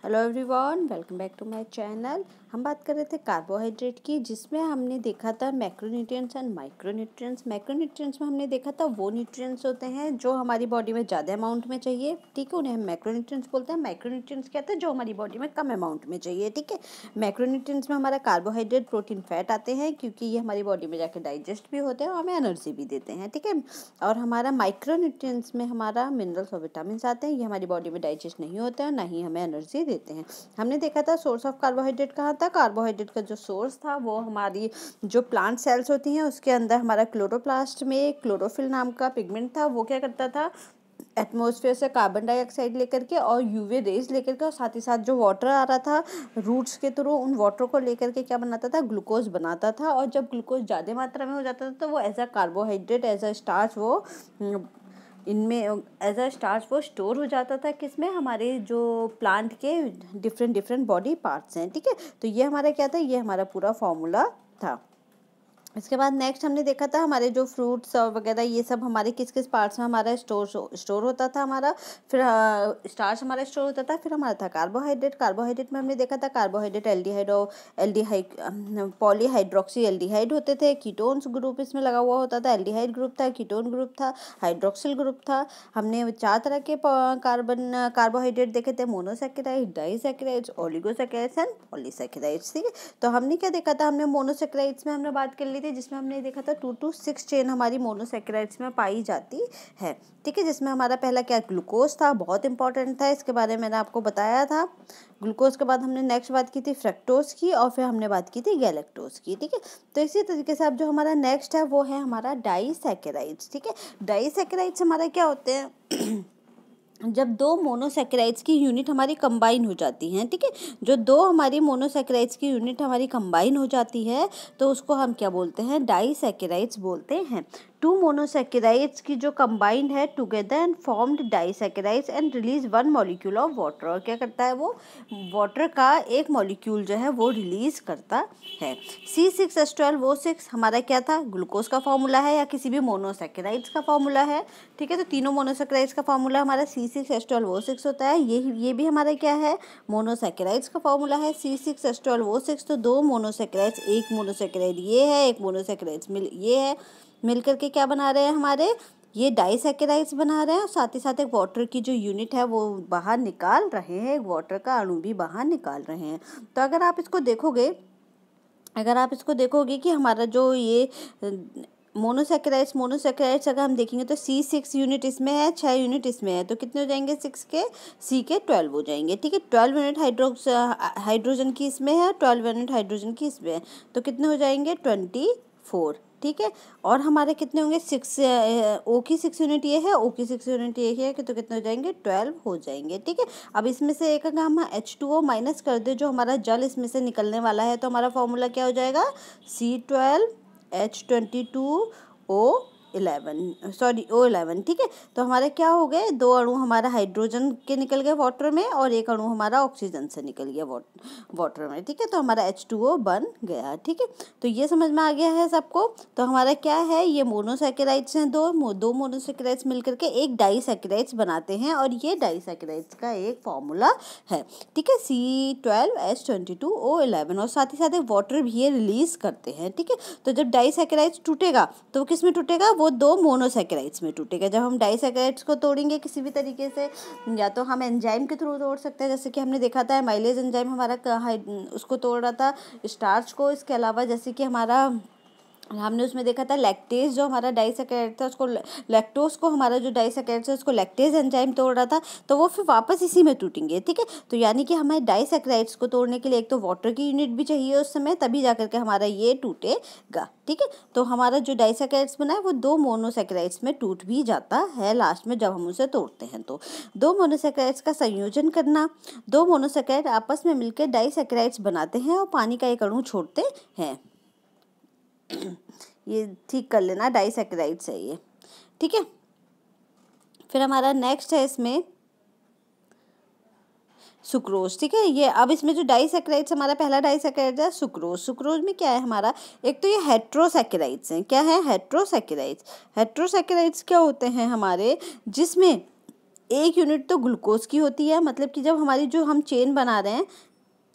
Hello everyone, welcome back to my channel. हम बात कर रहे थे कार्बोहाइड्रेट की, जिसमें हमने देखा था मैक्रोन्यूट्रिएंट्स एंड माइक्रोन्यूट्रिएंट्स। मैक्रोन्यूट्रिएंट्स में हमने देखा था वो न्यूट्रिएंट्स होते हैं जो हमारी बॉडी में ज़्यादा अमाउंट में चाहिए, ठीक है, उन्हें हम मैक्रोन्यूट्रिएंट्स बोलते हैं। माइक्रोन्यूट्रिएंट्स कहते हैं जो हमारी बॉडी में कम अमाउंट में चाहिए, ठीक है। मैक्रोन्यूट्रिएंट्स में हमारा कार्बोहाइड्रेट, प्रोटीन, फैट आते हैं, क्योंकि ये हमारी बॉडी में जाकर डाइजेस्ट भी होते हैं और हमें एनर्जी भी देते हैं, ठीक है। और हमारा माइक्रोन्यूट्रिएंट्स में हमारा मिनरल्स और विटामिन आते हैं, ये हमारी बॉडी में डाइजेस्ट नहीं होते हैं, ना ही हमें एनर्जी देते हैं। हमने देखा था सोर्स ऑफ कार्बोहाइड्रेट कहाँ था। कार्बोहाइड्रेट का जो सोर्स था वो हमारी जो प्लांट सेल्स होती हैं उसके अंदर हमारा क्लोरोप्लास्ट में क्लोरोफिल नाम का पिगमेंट था। वो क्या करता था, एटमॉस्फेयर से कार्बन डाइऑक्साइड लेकर के और यूवी रेज लेकर के, और साथ ही साथ जो वाटर आ रहा था रूट्स के थ्रू, उन वाटर को लेकर के क्या बनाता था, ग्लूकोज बनाता था। और जब ग्लूकोज ज़्यादा मात्रा में हो जाता था तो वो as a carbohydrate, as a starch, वो इनमें एज अ स्टार्च वो स्टोर हो जाता था। किसमें, हमारे जो प्लांट के डिफरेंट बॉडी पार्ट्स हैं, ठीक है। तो ये हमारा क्या था, ये हमारा पूरा फॉर्मूला था। इसके बाद नेक्स्ट हमने देखा था हमारे जो फ्रूट्स और वगैरह ये सब हमारे किस किस पार्ट्स में हमारा स्टोर होता था हमारा। फिर स्टार्च हमारा स्टोर होता था। फिर हमारा था कार्बोहाइड्रेट। कार्बोहाइड्रेट में हमने देखा था कार्बोहाइड्रेट पॉलीहाइड्रोक्सी एल्डिहाइड होते थे। कीटोन्स ग्रुप इसमें लगा हुआ होता था। एल्डिहाइड ग्रुप था, कीटोन ग्रुप था, हाइड्रोक्सिल ग्रुप था। हमने 4 तरह के कार्बोहाइड्रेट देखे थे, monosaccharide, disaccharides, oligosaccharides and polysaccharides, ठीक है। तो हमने क्या देखा था, हमने मोनोसैकेराइड्स में हमने बात कर ली थी, जिसमें हमने देखा था 2 to 6 चेन हमारी मोनोसैकेराइड्स में पाई जाती है, ठीक है। जिसमें हमारा पहला क्या, ग्लूकोज था, बहुत इंपॉर्टेंट था, इसके बारे में मैंने आपको बताया था। ग्लूकोज के बाद हमने नेक्स्ट बात की थी फ्रक्टोज की, और फिर हमने बात की थी गैलेक्टोज की, ठीक है। तो इसी तरीके से अब जो हमारा नेक्स्ट है वो है हमारा डाइसैकेराइड्स, ठीक है। डाइसैकेराइड्स हमारा क्या होते हैं जब 2 मोनोसैकेराइड्स की यूनिट हमारी कंबाइन हो जाती हैं, ठीक है। जो 2 हमारी मोनोसैकेराइड्स की यूनिट हमारी कंबाइन हो जाती है तो उसको हम क्या बोलते हैं, डाइसैकेराइड्स बोलते हैं। 2 मोनोसैकेराइड्स की जो कंबाइंड है together and formed disaccharides and release 1 molecule of water. और क्या करता है, वो वाटर का एक मॉलिक्यूल जो है वो रिलीज करता है। C6H12O6 हमारा क्या था, ग्लूकोज का फॉर्मूला है या किसी भी मोनोसैकेराइड्स का फॉर्मूला है, ठीक है। तो तीनों मोनोसैकेराइड्स का फॉर्मूला हमारा C6H12O6 होता है। ये भी हमारा क्या है, मोनोसैकेराइड्स का फॉर्मूला है C6H12O6। तो 2 मोनोसैकेराइड्स, एक मोनोसैकेराइड ये है, एक मोनोसैकेराइड्स ये है, मिलकर के क्या बना रहे हैं हमारे, ये डाइसैकेराइड्स बना रहे हैं। और साथ ही साथ एक वाटर की जो यूनिट है वो बाहर निकाल रहे हैं, एक वाटर का अणु भी बाहर निकाल रहे हैं। तो अगर आप इसको देखोगे कि हमारा जो ये मोनोसैकेराइड्स अगर हम देखेंगे तो C6 यूनिट इसमें है, 6 यूनिट इसमें है, तो कितने हो जाएंगे, 6 के C के 12 हो जाएंगे, ठीक है। 12 यूनिट हाइड्रोजन की इसमें है, 12 यूनिट हाइड्रोजन की इसमें है, तो कितने हो जाएंगे, 24, ठीक है। और हमारे कितने होंगे, 6 O की 6 यूनिट ये है, O की 6 यूनिट ये है, कि तो कितने हो जाएंगे, 12 हो जाएंगे, ठीक है। अब इसमें से एक अगर हम H2O माइनस कर दे, जो हमारा जल इसमें से निकलने वाला है, तो हमारा फॉर्मूला क्या हो जाएगा, O11, ठीक है। तो हमारे क्या हो गए, 2 अणु हमारा हाइड्रोजन के निकल गए वाटर में, और एक अणु हमारा ऑक्सीजन से निकल गया वाटर में, ठीक है। तो हमारा H2O बन गया, ठीक है। तो ये समझ में आ गया है सबको। तो हमारा क्या है, ये मोनोसैकेराइड्स हैं, दो मोनोसैकेराइड्स मिलकर के एक डाइसैकेराइड्स बनाते हैं, और ये डाइसैकेराइड्स का एक फॉर्मूला है, ठीक है, C12H22O11। और साथ ही साथ एक वाटर भी ये रिलीज करते हैं, ठीक है। तो जब डाइसैकेराइड्स टूटेगा तो किस में टूटेगा, वो 2 मोनोसैकेराइड्स में टूटेगा। जब हम डाइसैकेराइड्स को तोड़ेंगे किसी भी तरीके से, या तो हम एंजाइम के थ्रू तोड़ सकते हैं, जैसे कि हमने देखा था एमाइलेज एंजाइम हमारा उसको तोड़ रहा था, स्टार्च को। इसके अलावा जैसे कि हमने उसमें देखा था लैक्टेज, जो हमारा डाइसैकेराइड था उसको, लैक्टोज को हमारा जो डाइसैकेराइड था उसको लैक्टेज एंजाइम तोड़ रहा था, तो वो फिर वापस इसी में टूटेंगे, ठीक है। तो यानी कि हमें डाइसैकेराइड्स को तोड़ने के लिए एक तो वाटर की यूनिट भी चाहिए उस समय, तभी जाकर के हमारा ये टूटेगा, ठीक है। तो हमारा जो डाइसैकेराइड्स बना है वो 2 मोनोसैकेराइड्स में टूट भी जाता है लास्ट में, जब हम उसे तोड़ते हैं। तो 2 मोनोसैकेराइड्स का संयोजन करना, 2 मोनोसैकेराइड आपस में मिलकर डाइसैकेराइड्स बनाते हैं और पानी का एक अणु छोड़ते हैं। ये ठीक कर लेना, डाइसैकेराइड्स है ये, ठीक है। फिर हमारा नेक्स्ट है इसमें सुक्रोज, ठीक है। ये अब इसमें जो डाइसैकेराइड्स, हमारा पहला डाइसैकेराइड है सुक्रोज। सुक्रोज में क्या है हमारा, एक तो ये हेट्रोसैकेराइड्स हैं। क्या है, हेट्रोसैकेराइड्स। हेट्रोसैकेराइड्स क्या होते हैं हमारे, जिसमें एक यूनिट तो ग्लूकोज की होती है, मतलब कि जब हमारी जो हम चेन बना रहे हैं,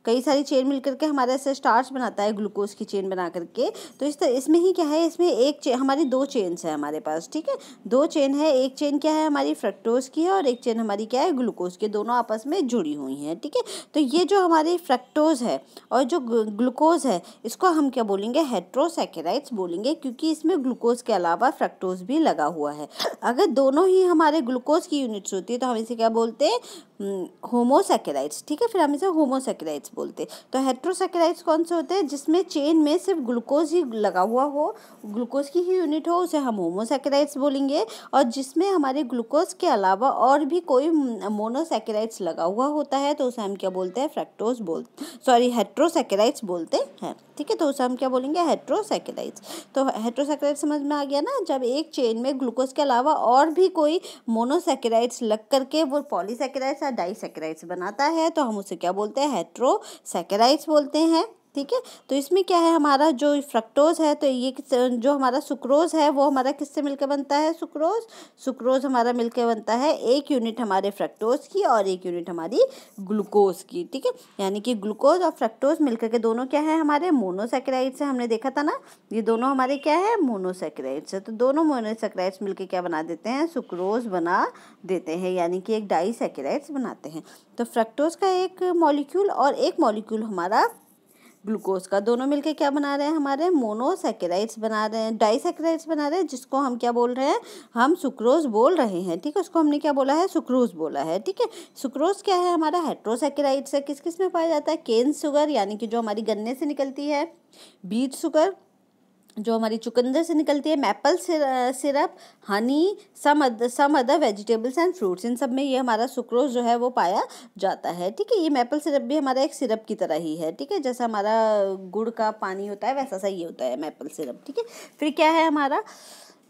कई सारी चेन मिलकर के हमारे ऐसे स्टार्च बनाता है ग्लूकोज की चेन बना करके। तो इसमें ही क्या है, इसमें हमारी दो चेन्स है हमारे पास, ठीक है, दो चेन है। एक चेन क्या है हमारी फ्रक्टोज की है और एक चेन हमारी क्या है ग्लूकोज की, दोनों आपस में जुड़ी हुई हैं, ठीक है। तो ये जो हमारी फ्रक्टोज है और जो ग्लूकोज है, इसको हम क्या बोलेंगे, हेट्रोसैकेराइड्स बोलेंगे, क्योंकि इसमें ग्लूकोज के अलावा फ्रक्टोज भी लगा हुआ है। अगर दोनों ही हमारे ग्लूकोज की यूनिट्स होती है तो हम इसे क्या बोलते हैं, होमोसैकेराइड्स, ठीक है, फिर हम इसे होमोसैकेराइड्स बोलते। तो हेट्रोसैकेराइड्स कौन से होते हैं, जिसमें चेन में सिर्फ ग्लूकोज ही लगा हुआ हो, ग्लूकोज की ही यूनिट हो, उसे हम होमोसैकेराइड्स बोलेंगे। और जिसमें हमारे ग्लूकोज के अलावा और भी कोई मोनोसैकेराइड्स लगा हुआ होता है तो उसे हम क्या बोलते हैं, हेट्रोसैकेराइड्स बोलते हैं, ठीक है। तो उसे हम क्या बोलेंगे, हेट्रोसैकेराइड्स। तो हेट्रोसैकेराइड्स समझ में आ गया ना, जब एक चेन में ग्लूकोज के अलावा और भी कोई मोनोसैकेराइड्स लग करके वो पॉलीसैकेराइड्स या डाइसैकेराइड्स बनाता है तो हम उसे क्या बोलते हैं, हेट्रोसैकेराइड्स बोलते हैं, ठीक है। तो इसमें क्या है, हमारा जो फ्रक्टोज है, तो ये जो हमारा सुक्रोज है वो हमारा किससे मिलकर बनता है, सुक्रोज हमारा मिलकर बनता है एक यूनिट हमारे फ्रक्टोज की और एक यूनिट हमारी ग्लूकोज की, ठीक है। यानी कि ग्लूकोज और फ्रक्टोज मिलकर के दोनों क्या है, हमारे मोनोसैकेराइड्स है। हमने देखा था ना, ये दोनों हमारे क्या है, मोनोसैकेराइड्स है। तो दोनों मोनोसैकेराइड्स मिलकर क्या बना देते हैं, सुक्रोज बना देते हैं, यानी कि एक डाइसैकेराइड्स बनाते हैं। तो फ्रक्टोज का एक मॉलिक्यूल और एक मॉलिक्यूल हमारा ग्लूकोज का, दोनों मिलके क्या बना रहे हैं, हमारे मोनोसैकेराइड्स बना रहे हैं, डाइसैकेराइड्स बना रहे हैं, जिसको हम क्या बोल रहे हैं, हम सुक्रोज बोल रहे हैं, ठीक है। उसको हमने क्या बोला है, सुक्रोज बोला है, ठीक है। सुक्रोज क्या है, हमारा हेट्रोसैकेराइड्स है। किस किस में पाया जाता है, केन शुगर यानी कि जो हमारी गन्ने से निकलती है, बीट शुगर जो हमारी चुकंदर से निकलती है, maple syrup, honey, some other vegetables and fruits, इन सब में ये हमारा सुक्रोज जो है वो पाया जाता है, ठीक है। ये मैपल सिरप भी हमारा एक सिरप की तरह ही है, ठीक है, जैसा हमारा गुड़ का पानी होता है वैसा सा ये होता है मैपल सिरप, ठीक है। फिर क्या है हमारा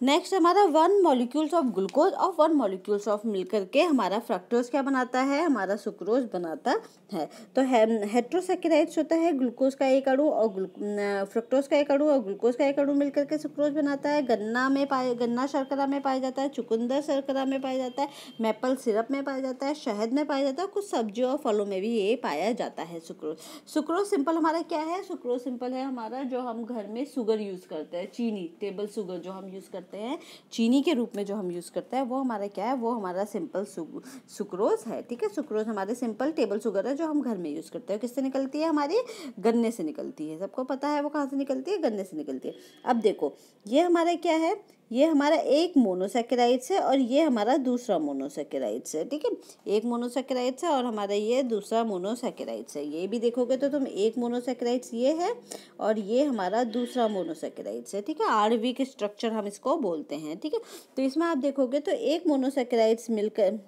नेक्स्ट, हमारा 1 मॉलिक्यूल्स ऑफ ग्लूकोज और 1 मॉलिक्यूल्स ऑफ मिलकर के हमारा फ्रक्टोज क्या बनाता है, हमारा सुक्रोज बनाता है। तो हेट्रोसैकेराइड्स होता है ग्लूकोज का एक अणु और फ्रक्टोज का एक अणु और ग्लूकोज का एक अणु मिलकर के सुक्रोज बनाता है। गन्ना शर्करा में पाया जाता है, चुकंदर शर्करा में पाया जाता है, मैपल सिरप में पाया जाता है, शहद में पाया जाता है, कुछ सब्जियों और फलों में भी ये पाया जाता है सुक्रोज सिंपल हमारा क्या है, सुक्रोज सिंपल है हमारा जो हम घर में शुगर यूज करते हैं, चीनी, टेबल शुगर जो हम यूज करते हैं, चीनी के रूप में जो हम यूज करते हैं वो हमारा क्या है, वो हमारा सिंपल सुक्रोज है, ठीक है। सुक्रोज हमारे सिंपल टेबल शुगर है जो हम घर में यूज करते हैं। किससे निकलती है, हमारी गन्ने से निकलती है, सबको पता है वो कहाँ से निकलती है, गन्ने से निकलती है। अब देखो ये हमारा क्या है, ये हमारा एक मोनोसैकेराइड्स है और ये हमारा दूसरा मोनोसैकेराइड्स है, ठीक है। एक मोनोसैकेराइड्स है और हमारा ये दूसरा मोनोसैकेराइड्स है। ये भी देखोगे तो तुम एक मोनोसैकेराइड्स ये है और ये हमारा दूसरा मोनोसैकेराइड्स है, ठीक है। आणविक स्ट्रक्चर हम इसको बोलते हैं, ठीक है। तो इसमें आप देखोगे तो एक मोनोसैकेराइड्स मिलकर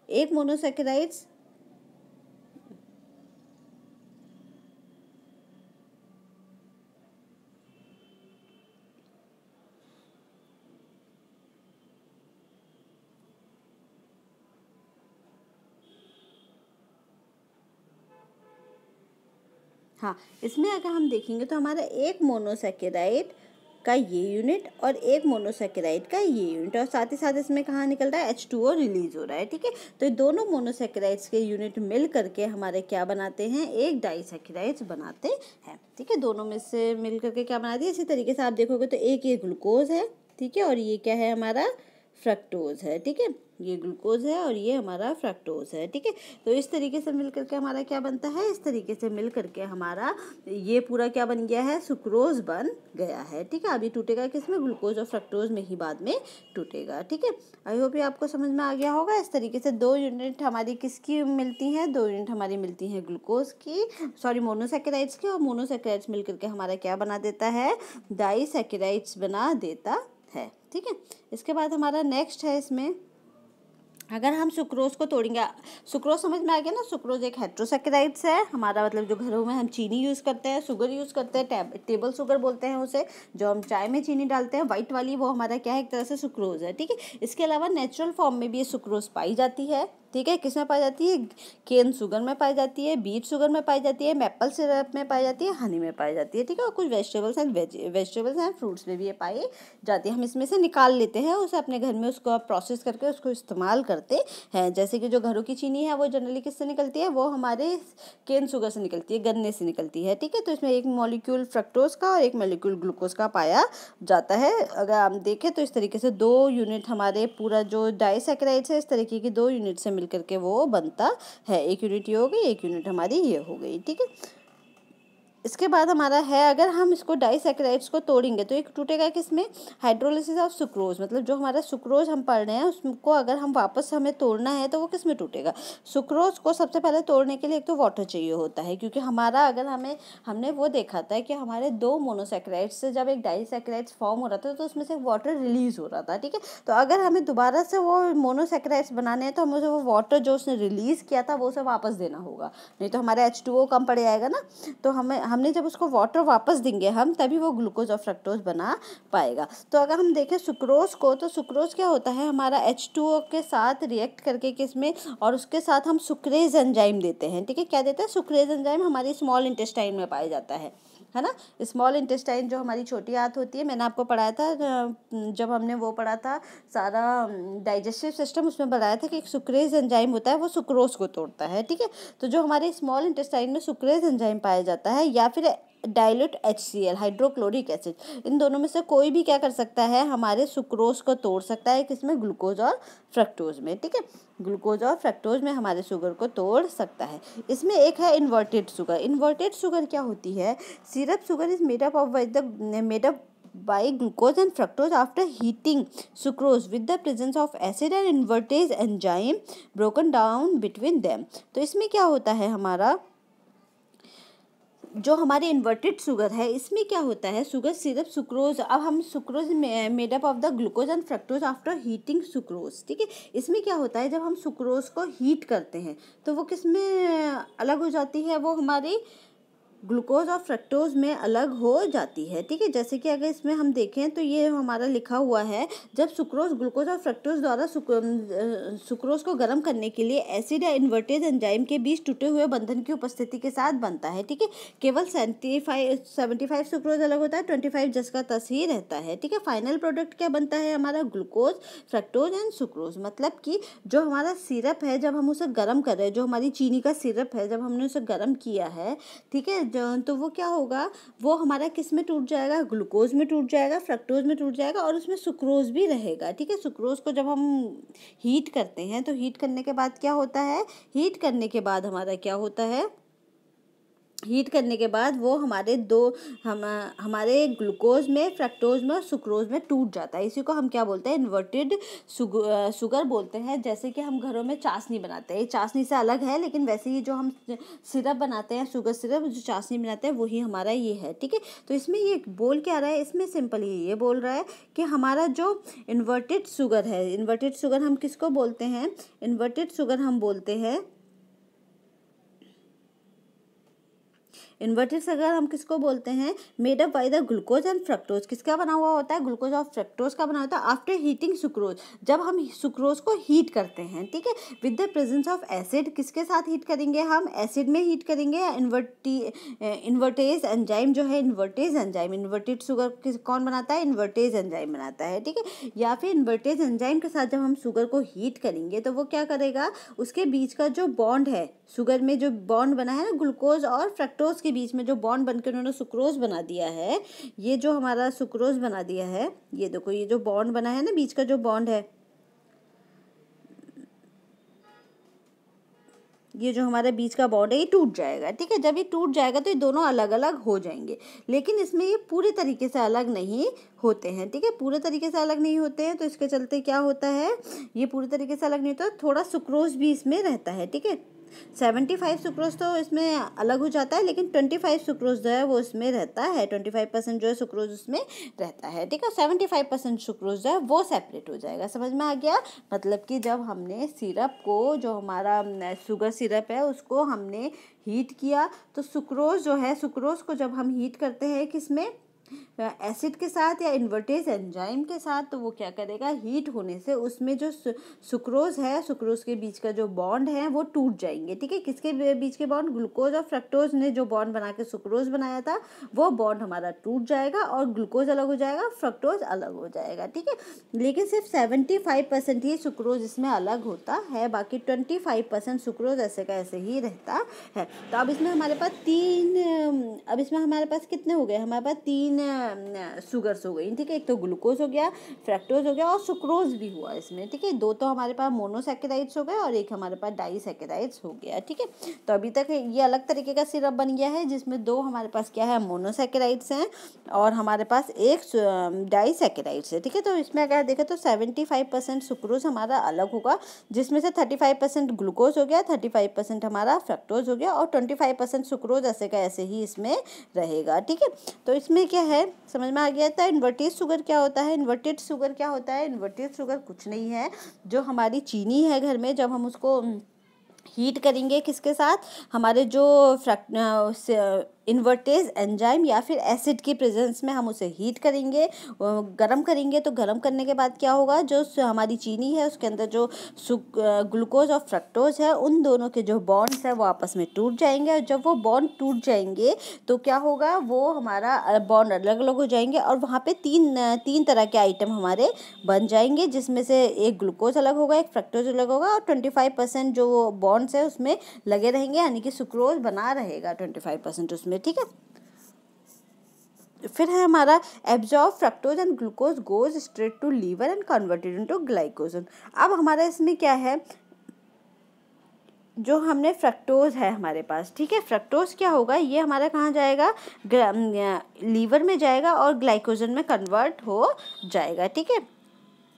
एक मोनोसैकेराइड्स हाँ, इसमें अगर हम देखेंगे तो हमारा एक मोनोसैकेराइड का ये यूनिट और एक मोनोसैकेराइड का ये यूनिट और साथ ही साथ इसमें कहाँ निकल रहा है, H2O रिलीज हो रहा है, ठीक है। तो ये दोनों मोनोसैकेराइड्स के यूनिट मिल करके हमारे क्या बनाते हैं, एक डाइसैकेराइड्स बनाते हैं, ठीक है। दोनों में से मिल करके क्या बनाती है, इसी तरीके से आप देखोगे तो एक ये ग्लूकोज है, ठीक है, और ये क्या है हमारा फ्रक्टोज है, ठीक है। ये ग्लूकोज है और ये हमारा फ्रक्टोज है, ठीक है। तो इस तरीके से मिल करके हमारा क्या बनता है, इस तरीके से मिल करके हमारा ये पूरा क्या बन गया है, सुक्रोज बन गया है, ठीक है। अभी टूटेगा किसमें, ग्लूकोज और फ्रक्टोज में ही बाद में टूटेगा, ठीक है। आई होप ये आपको समझ में आ गया होगा। इस तरीके से दो यूनिट हमारी किसकी मिलती हैं, दो यूनिट हमारी मिलती हैं ग्लूकोज की, सॉरी मोनोसैकेराइड्स की, और मोनोसैकेराइड्स मिल करके हमारा क्या बना देता है, डाइसैकेराइड्स बना देता है, ठीक है। इसके बाद हमारा नेक्स्ट है, इसमें अगर हम सुक्रोज को तोड़ेंगे, सुक्रोज समझ में आ गया ना, सुक्रोज एक हेट्रोसैकेराइड्स है हमारा, मतलब जो घरों में हम चीनी यूज़ करते हैं, शुगर यूज़ करते हैं, टेबल शुगर बोलते हैं उसे, जो हम चाय में चीनी डालते हैं वाइट वाली, वो हमारा क्या है, एक तरह से सुक्रोज है, ठीक है। इसके अलावा नेचुरल फॉर्म में भी ये सुक्रोज पाई जाती है, ठीक है। किस में पाई जाती है? केन शुगर में पाई जाती है, बीट शुगर में पाई जाती है, मैपल सिरप में पाई जाती है, हनी में पाई जाती है, ठीक है। और कुछ वेजिटेबल्स एंड फ्रूट्स में भी ये पाई जाती है। हम इसमें से निकाल लेते हैं उसे अपने घर में, उसको प्रोसेस करके उसको इस्तेमाल करते हैं। जैसे कि जो घरों की चीनी है वो जनरली किससे निकलती है? वो हमारे केन शुगर से निकलती है, गन्ने से निकलती है, ठीक है। तो इसमें एक मॉलिक्यूल फ्रक्टोज का और एक मॉलिक्यूल ग्लूकोज का पाया जाता है। अगर हम देखें तो इस तरीके से 2 यूनिट हमारे पूरा जो डाइसैकेराइड्स है, इस तरीके की 2 यूनिट से मिलकर के वो बनता है। एक यूनिट ये हो गई, एक यूनिट हमारी ये हो गई, ठीक है। इसके बाद हमारा है, अगर हम इसको डाइसैकेराइड्स को तोड़ेंगे तो एक टूटेगा किसमें? हाइड्रोलिसिस ऑफ सुक्रोज, मतलब जो हमारा सुक्रोज हम पढ़ रहे हैं उसको अगर हम वापस हमें तोड़ना है तो वो किसमें टूटेगा? सुक्रोज को सबसे पहले तोड़ने के लिए एक तो वाटर चाहिए होता है, क्योंकि हमारा अगर हमने वो देखा था कि हमारे 2 मोनोसैकेराइड्स से जब एक डाइसैकेराइड्स फॉर्म हो रहा था तो उसमें से वाटर रिलीज हो रहा था, ठीक है। तो अगर हमें दोबारा से वो मोनोसैकेराइड्स बनाने हैं तो हमें वो वाटर जो उसने रिलीज किया था वो उसे वापस देना होगा, नहीं तो हमारा H2O कम पड़ जाएगा ना। तो हमने जब उसको वाटर वापस देंगे हम, तभी वो ग्लूकोज और फ्रक्टोज बना पाएगा। तो अगर हम देखें सुक्रोज को, तो सुक्रोज क्या होता है? हमारा H2O के साथ रिएक्ट करके किसमें, और उसके साथ हम सुक्रेज एंजाइम देते हैं, ठीक है। क्या देते हैं? सुक्रेज एंजाइम हमारी स्मॉल इंटेस्टाइन में पाया जाता है ना। स्मॉल इंटेस्टाइन जो हमारी छोटी आंत होती है, मैंने आपको पढ़ाया था जब हमने वो पढ़ा था सारा डाइजेस्टिव सिस्टम, उसमें बताया था कि एक सुक्रेज एंजाइम होता है, वो सुक्रोज को तोड़ता है, ठीक है। तो जो हमारे स्मॉल इंटेस्टाइन में सुक्रेज एंजाइम पाया जाता है, या फिर डाइल्यूट HCl हाइड्रोक्लोरिक एसिड, इन दोनों में से कोई भी क्या कर सकता है? हमारे सुक्रोज को तोड़ सकता है, किसमें? ग्लूकोज और फ्रक्टोज में, ठीक है। ग्लूकोज और फ्रक्टोज में हमारे शुगर को तोड़ सकता है। इसमें एक है इन्वर्टेड शुगर। इन्वर्टेड शुगर क्या होती है? Syrup sugar is made up by glucose and fructose after heating sucrose with the presence of acid and invertase enzyme broken down between them। तो इसमें क्या होता है? हमारा जो हमारी इन्वर्टेड शुगर है, इसमें क्या होता है? शुगर सिरप सुक्रोज, अब हम sucrose made up of the glucose and fructose after heating sucrose, ठीक है। इसमें क्या होता है? जब हम सुक्रोज को हीट करते हैं तो वो किस में अलग हो जाती है? वो हमारी ग्लूकोज और फ्रक्टोज में अलग हो जाती है, ठीक है। जैसे कि अगर इसमें हम देखें तो ये हमारा लिखा हुआ है, जब सुक्रोज ग्लूकोज और फ्रक्टोज द्वारा सुक्रोज को गर्म करने के लिए एसिड या इन्वर्टेज एंजाइम के बीच टूटे हुए बंधन की उपस्थिति के साथ बनता है, ठीक है। केवल 75 सुक्रोज अलग होता है, 25 जस का तस ही रहता है, ठीक है। फाइनल प्रोडक्ट क्या बनता है? हमारा ग्लूकोज, फ्रक्टोज एंड सुक्रोज। मतलब कि जो हमारा सिरप है, जब हम उसे गर्म कर रहे हैं, जो हमारी चीनी का सिरप है, जब हमने उसे गर्म किया है, ठीक है, तो वो क्या होगा? वो हमारा किस में टूट जाएगा? ग्लूकोज में टूट जाएगा, फ्रक्टोज में टूट जाएगा, और उसमें सुक्रोज भी रहेगा, ठीक है। सुक्रोज को जब हम हीट करते हैं तो हीट करने के बाद क्या होता है? हीट करने के बाद हमारा क्या होता है? हीट करने के बाद वो हमारे ग्लूकोज में, फ्रक्टोज में और सुक्रोज में टूट जाता है। इसी को हम क्या बोलते हैं? इन्वर्टेड शुगर बोलते हैं। जैसे कि हम घरों में चाशनी बनाते हैं, चाशनी से अलग है, लेकिन वैसे ही जो हम सिरप बनाते हैं, शुगर सिरप, जो चाशनी बनाते हैं, वही हमारा ये है, ठीक है। तो इसमें ये बोल क्या रहा है? इसमें सिंपल ही ये बोल रहा है कि हमारा जो इन्वर्टेड शुगर है, इन्वर्टेड शुगर हम किसको बोलते हैं? इन्वर्टेड शुगर हम बोलते हैं, इन्वर्टेड शुगर हम किसको बोलते हैं? Made up by the glucose and fructose. किसका बना हुआ होता है? ग्लूकोज और फ्रक्टोज का बना होता है। आफ्टर हीटिंग सुक्रोज, जब हम सुक्रोज को हीट करते हैं, ठीक है, with the presence of acid. किसके साथ हीट करेंगे हम? एसिड में हीट करेंगे, या इन्वर्टेज एंजाइम जो है, इन्वर्टेज एंजाइम, इन्वर्टेड शुगर कौन बनाता है? इन्वर्टेज एंजाइम बनाता है, ठीक है। या फिर इन्वर्टेज एंजाइम के साथ जब हम शुगर को हीट करेंगे तो वो क्या करेगा? उसके बीच का जो बॉन्ड है, शुगर में जो बॉन्ड बना है ना, ग्लूकोज और फ्रक्टोज के बीच में जो बॉन्ड बनकर उन्होंने सुक्रोज बना दिया है, ये जो हमारा सुक्रोज बना दिया है, ये देखो, ये जो बॉन्ड बना है ना, बीच का जो बॉन्ड है, ये जो हमारे बीच का बॉन्ड है, ये टूट जाएगा, ठीक है। जब ये टूट जाएगा तो ये दोनों अलग अलग हो जाएंगे, लेकिन इसमें ये पूरी तरीके से अलग नहीं होते हैं, ठीक है। पूरे तरीके से अलग नहीं होते हैं, तो इसके चलते क्या होता है? ये पूरी तरीके से अलग नहीं होता, थोड़ा सुक्रोज भी इसमें रहता है, ठीक है। 75 सुक्रोज तो इसमें अलग हो जाता है, लेकिन 25 सुक्रोज जो है वो इसमें रहता है, 25% जो है सुक्रोज उसमें रहता है, ठीक है। 75% सुक्रोज जो है वो सेपरेट हो जाएगा। समझ में आ गया? मतलब कि जब हमने सिरप को, जो हमारा शुगर सिरप है, उसको हमने हीट किया, तो सुक्रोज जो है, सुक्रोज को जब हम हीट करते हैं किसमें? एसिड के साथ या इन्वर्टेज एंजाइम के साथ, तो वो क्या करेगा, हीट होने से उसमें जो सुक्रोज है, सुक्रोज के बीच का जो बॉन्ड है वो टूट जाएंगे। ठीक है, किसके बीच के बॉन्ड, ग्लूकोज और फ्रक्टोज ने जो बॉन्ड बना के सुक्रोज बनाया था वो बॉन्ड हमारा टूट जाएगा और ग्लूकोज अलग हो जाएगा, फ्रक्टोज अलग हो जाएगा। ठीक है, लेकिन सिर्फ 75% ही सुक्रोज इसमें अलग होता है, बाकी 25% सुक्रोज ऐसे का ऐसे ही रहता है। तो अब इसमें हमारे पास कितने हो गए, हमारे पास 3 शुगर्स हो गई। ठीक है, एक तो ग्लूकोज हो गया, फ्रक्टोज हो गया और सुक्रोज भी हुआ इसमें। ठीक है, 2 तो हमारे पास मोनोसैकेराइड्स हो गए और एक हमारे पास डाइसैकेराइड्स हो गया। ठीक है, तो अभी तक ये अलग तरीके का सिरप बन गया है जिसमें 2 हमारे पास क्या है, मोनोसैकेराइड्स हैं और हमारे पास एक डाइसैकेराइड्स है। ठीक है, तो इसमें अगर देखें तो 75% सुक्रोज हमारा अलग होगा, जिसमें से 35% ग्लूकोज हो गया, 35% हमारा फ्रक्टोज हो गया और 25% सुक्रोज ऐसे का ऐसे ही इसमें रहेगा। ठीक है, तो इसमें क्या है, समझ में आ गया था। इन्वर्टेड शुगर क्या होता है, इन्वर्टेड शुगर क्या होता है, इन्वर्टेड शुगर कुछ नहीं है, जो हमारी चीनी है घर में, जब हम उसको हीट करेंगे किसके साथ, हमारे जो इन्वर्टेज एंजाइम या फिर एसिड की प्रेजेंस में हम उसे हीट करेंगे, गरम करेंगे, तो गरम करने के बाद क्या होगा, जो हमारी चीनी है उसके अंदर जो ग्लूकोज और फ्रक्टोज है, उन दोनों के जो बॉन्ड्स है वो आपस में टूट जाएंगे और जब वो बॉन्ड टूट जाएंगे तो क्या होगा, वो हमारा बॉन्ड अलग अलग हो जाएंगे और वहाँ पे तीन तरह के आइटम हमारे बन जाएंगे, जिसमें से एक ग्लूकोज अलग होगा, एक फ्रक्टोज अलग होगा और 25% जो बॉन्ड्स है उसमें लगे रहेंगे, यानी कि सुक्रोज बना रहेगा 25% उसमें। ठीक है, फिर है हमारा absorb fructose and glucose goes straight to liver and converted into glycogen. अब हमारा इसमें क्या है, जो हमने फ्रक्टोज है हमारे पास, ठीक है, फ्रक्टोज क्या होगा, ये हमारा कहाँ जाएगा, लीवर में जाएगा और ग्लाइकोजन में कन्वर्ट हो जाएगा। ठीक है,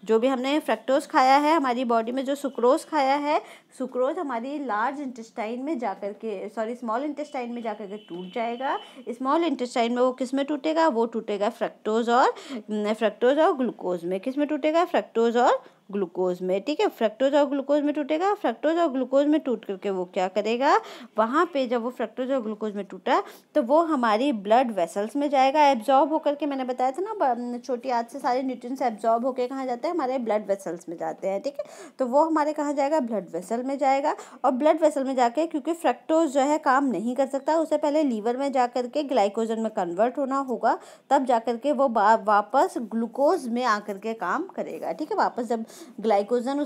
जो भी हमने फ्रक्टोज खाया है, हमारी बॉडी में जो सुक्रोज खाया है, सुक्रोज हमारी लार्ज इंटेस्टाइन में जाकर के स्मॉल इंटेस्टाइन में जाकर के टूट जाएगा। स्मॉल इंटेस्टाइन में वो किस में टूटेगा, वो टूटेगा फ्रक्टोज और ग्लूकोज में। किस में टूटेगा, फ्रक्टोज और ग्लूकोज में। ठीक है, फ्रक्टोज और ग्लूकोज में टूटेगा, फ्रक्टोज और ग्लूकोज में टूट करके वो क्या करेगा, वहाँ पे जब वो फ्रक्टोज और ग्लूकोज में टूटा तो वो हमारी ब्लड वेसल्स में जाएगा, एब्जॉर्ब होकर के, मैंने बताया था ना, छोटी आंत से सारे न्यूट्रिएंट्स एब्जॉर्ब होकर कहाँ जाते हैं, हमारे ब्लड वेसल्स में जाते हैं। ठीक है, तो वो हमारे कहाँ जाएगा, ब्लड वेसल में जाएगा और ब्लड वेसल में जाके, क्योंकि फ्रक्टोज जो है काम नहीं कर सकता, उसे पहले लीवर में जाकर के ग्लाइकोजन में कन्वर्ट होना होगा, तब जाकर के वो वापस ग्लूकोज में आकर के काम करेगा। ठीक है, वापस जब ग्लाइकोजन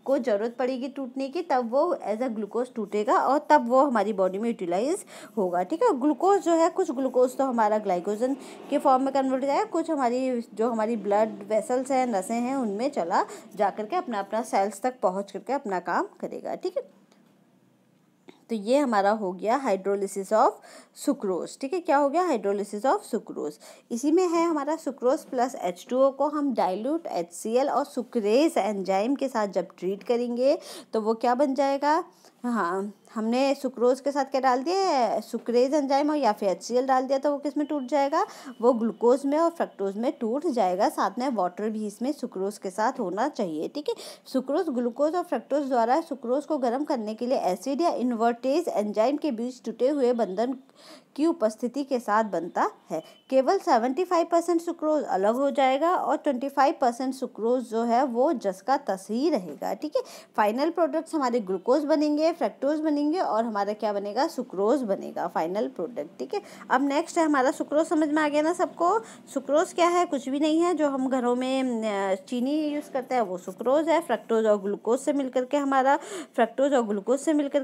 को जरूरत पड़ेगी टूटने की, तब वो एज अ ग्लूकोज टूटेगा और तब वो हमारी बॉडी में यूटिलाइज होगा। ठीक है, ग्लूकोज जो है, कुछ ग्लूकोज तो हमारा ग्लाइकोजन के फॉर्म में कन्वर्ट हो जाएगा, कुछ हमारी ब्लड वेसल्स हैं, नसें हैं, उनमें चला जाकर के अपना सेल्स तक पहुंच करके अपना काम करेगा। ठीक है, तो ये हमारा हो गया हाइड्रोलिसिस ऑफ सुक्रोज। ठीक है, क्या हो गया, हाइड्रोलिसिस ऑफ सुक्रोज। इसी में है हमारा सुक्रोज प्लस H2O को हम डाइल्यूट HCl और सुक्रेज एंजाइम के साथ जब ट्रीट करेंगे तो वो क्या बन जाएगा, हाँ, हमने सुक्रोज के साथ क्या डाल दिया, सुक्रेज एंजाइम और या फिर HCl डाल दिया, तो वो किस में टूट जाएगा, वो ग्लूकोज में और फ्रक्टोज में टूट जाएगा। साथ में वाटर भी इसमें सुक्रोज के साथ होना चाहिए। ठीक है, सुक्रोज ग्लूकोज और फ्रक्टोज द्वारा सुक्रोज को गर्म करने के लिए एसिड या इन्वर्टेज एंजाइम के बीच टूटे हुए बंधन की उपस्थिति के साथ बनता है। केवल 75% सुक्रोज अलग हो जाएगा और 25% सुक्रोज जो है वो जस का तस ही रहेगा। ठीक है, फाइनल प्रोडक्ट्स हमारे ग्लूकोज बनेंगे, फ्रक्टोज बनेंगे और हमारा क्या बनेगा, सुक्रोज बनेगा फाइनल प्रोडक्ट। ठीक है, अब नेक्स्ट है हमारा सुक्रोज। समझ में आ गया ना सबको, सुक्रोज क्या है, कुछ भी नहीं है, जो हम घरों में चीनी यूज़ करते हैं वो सुक्रोज है। फ्रक्टोज और ग्लूकोज से मिलकर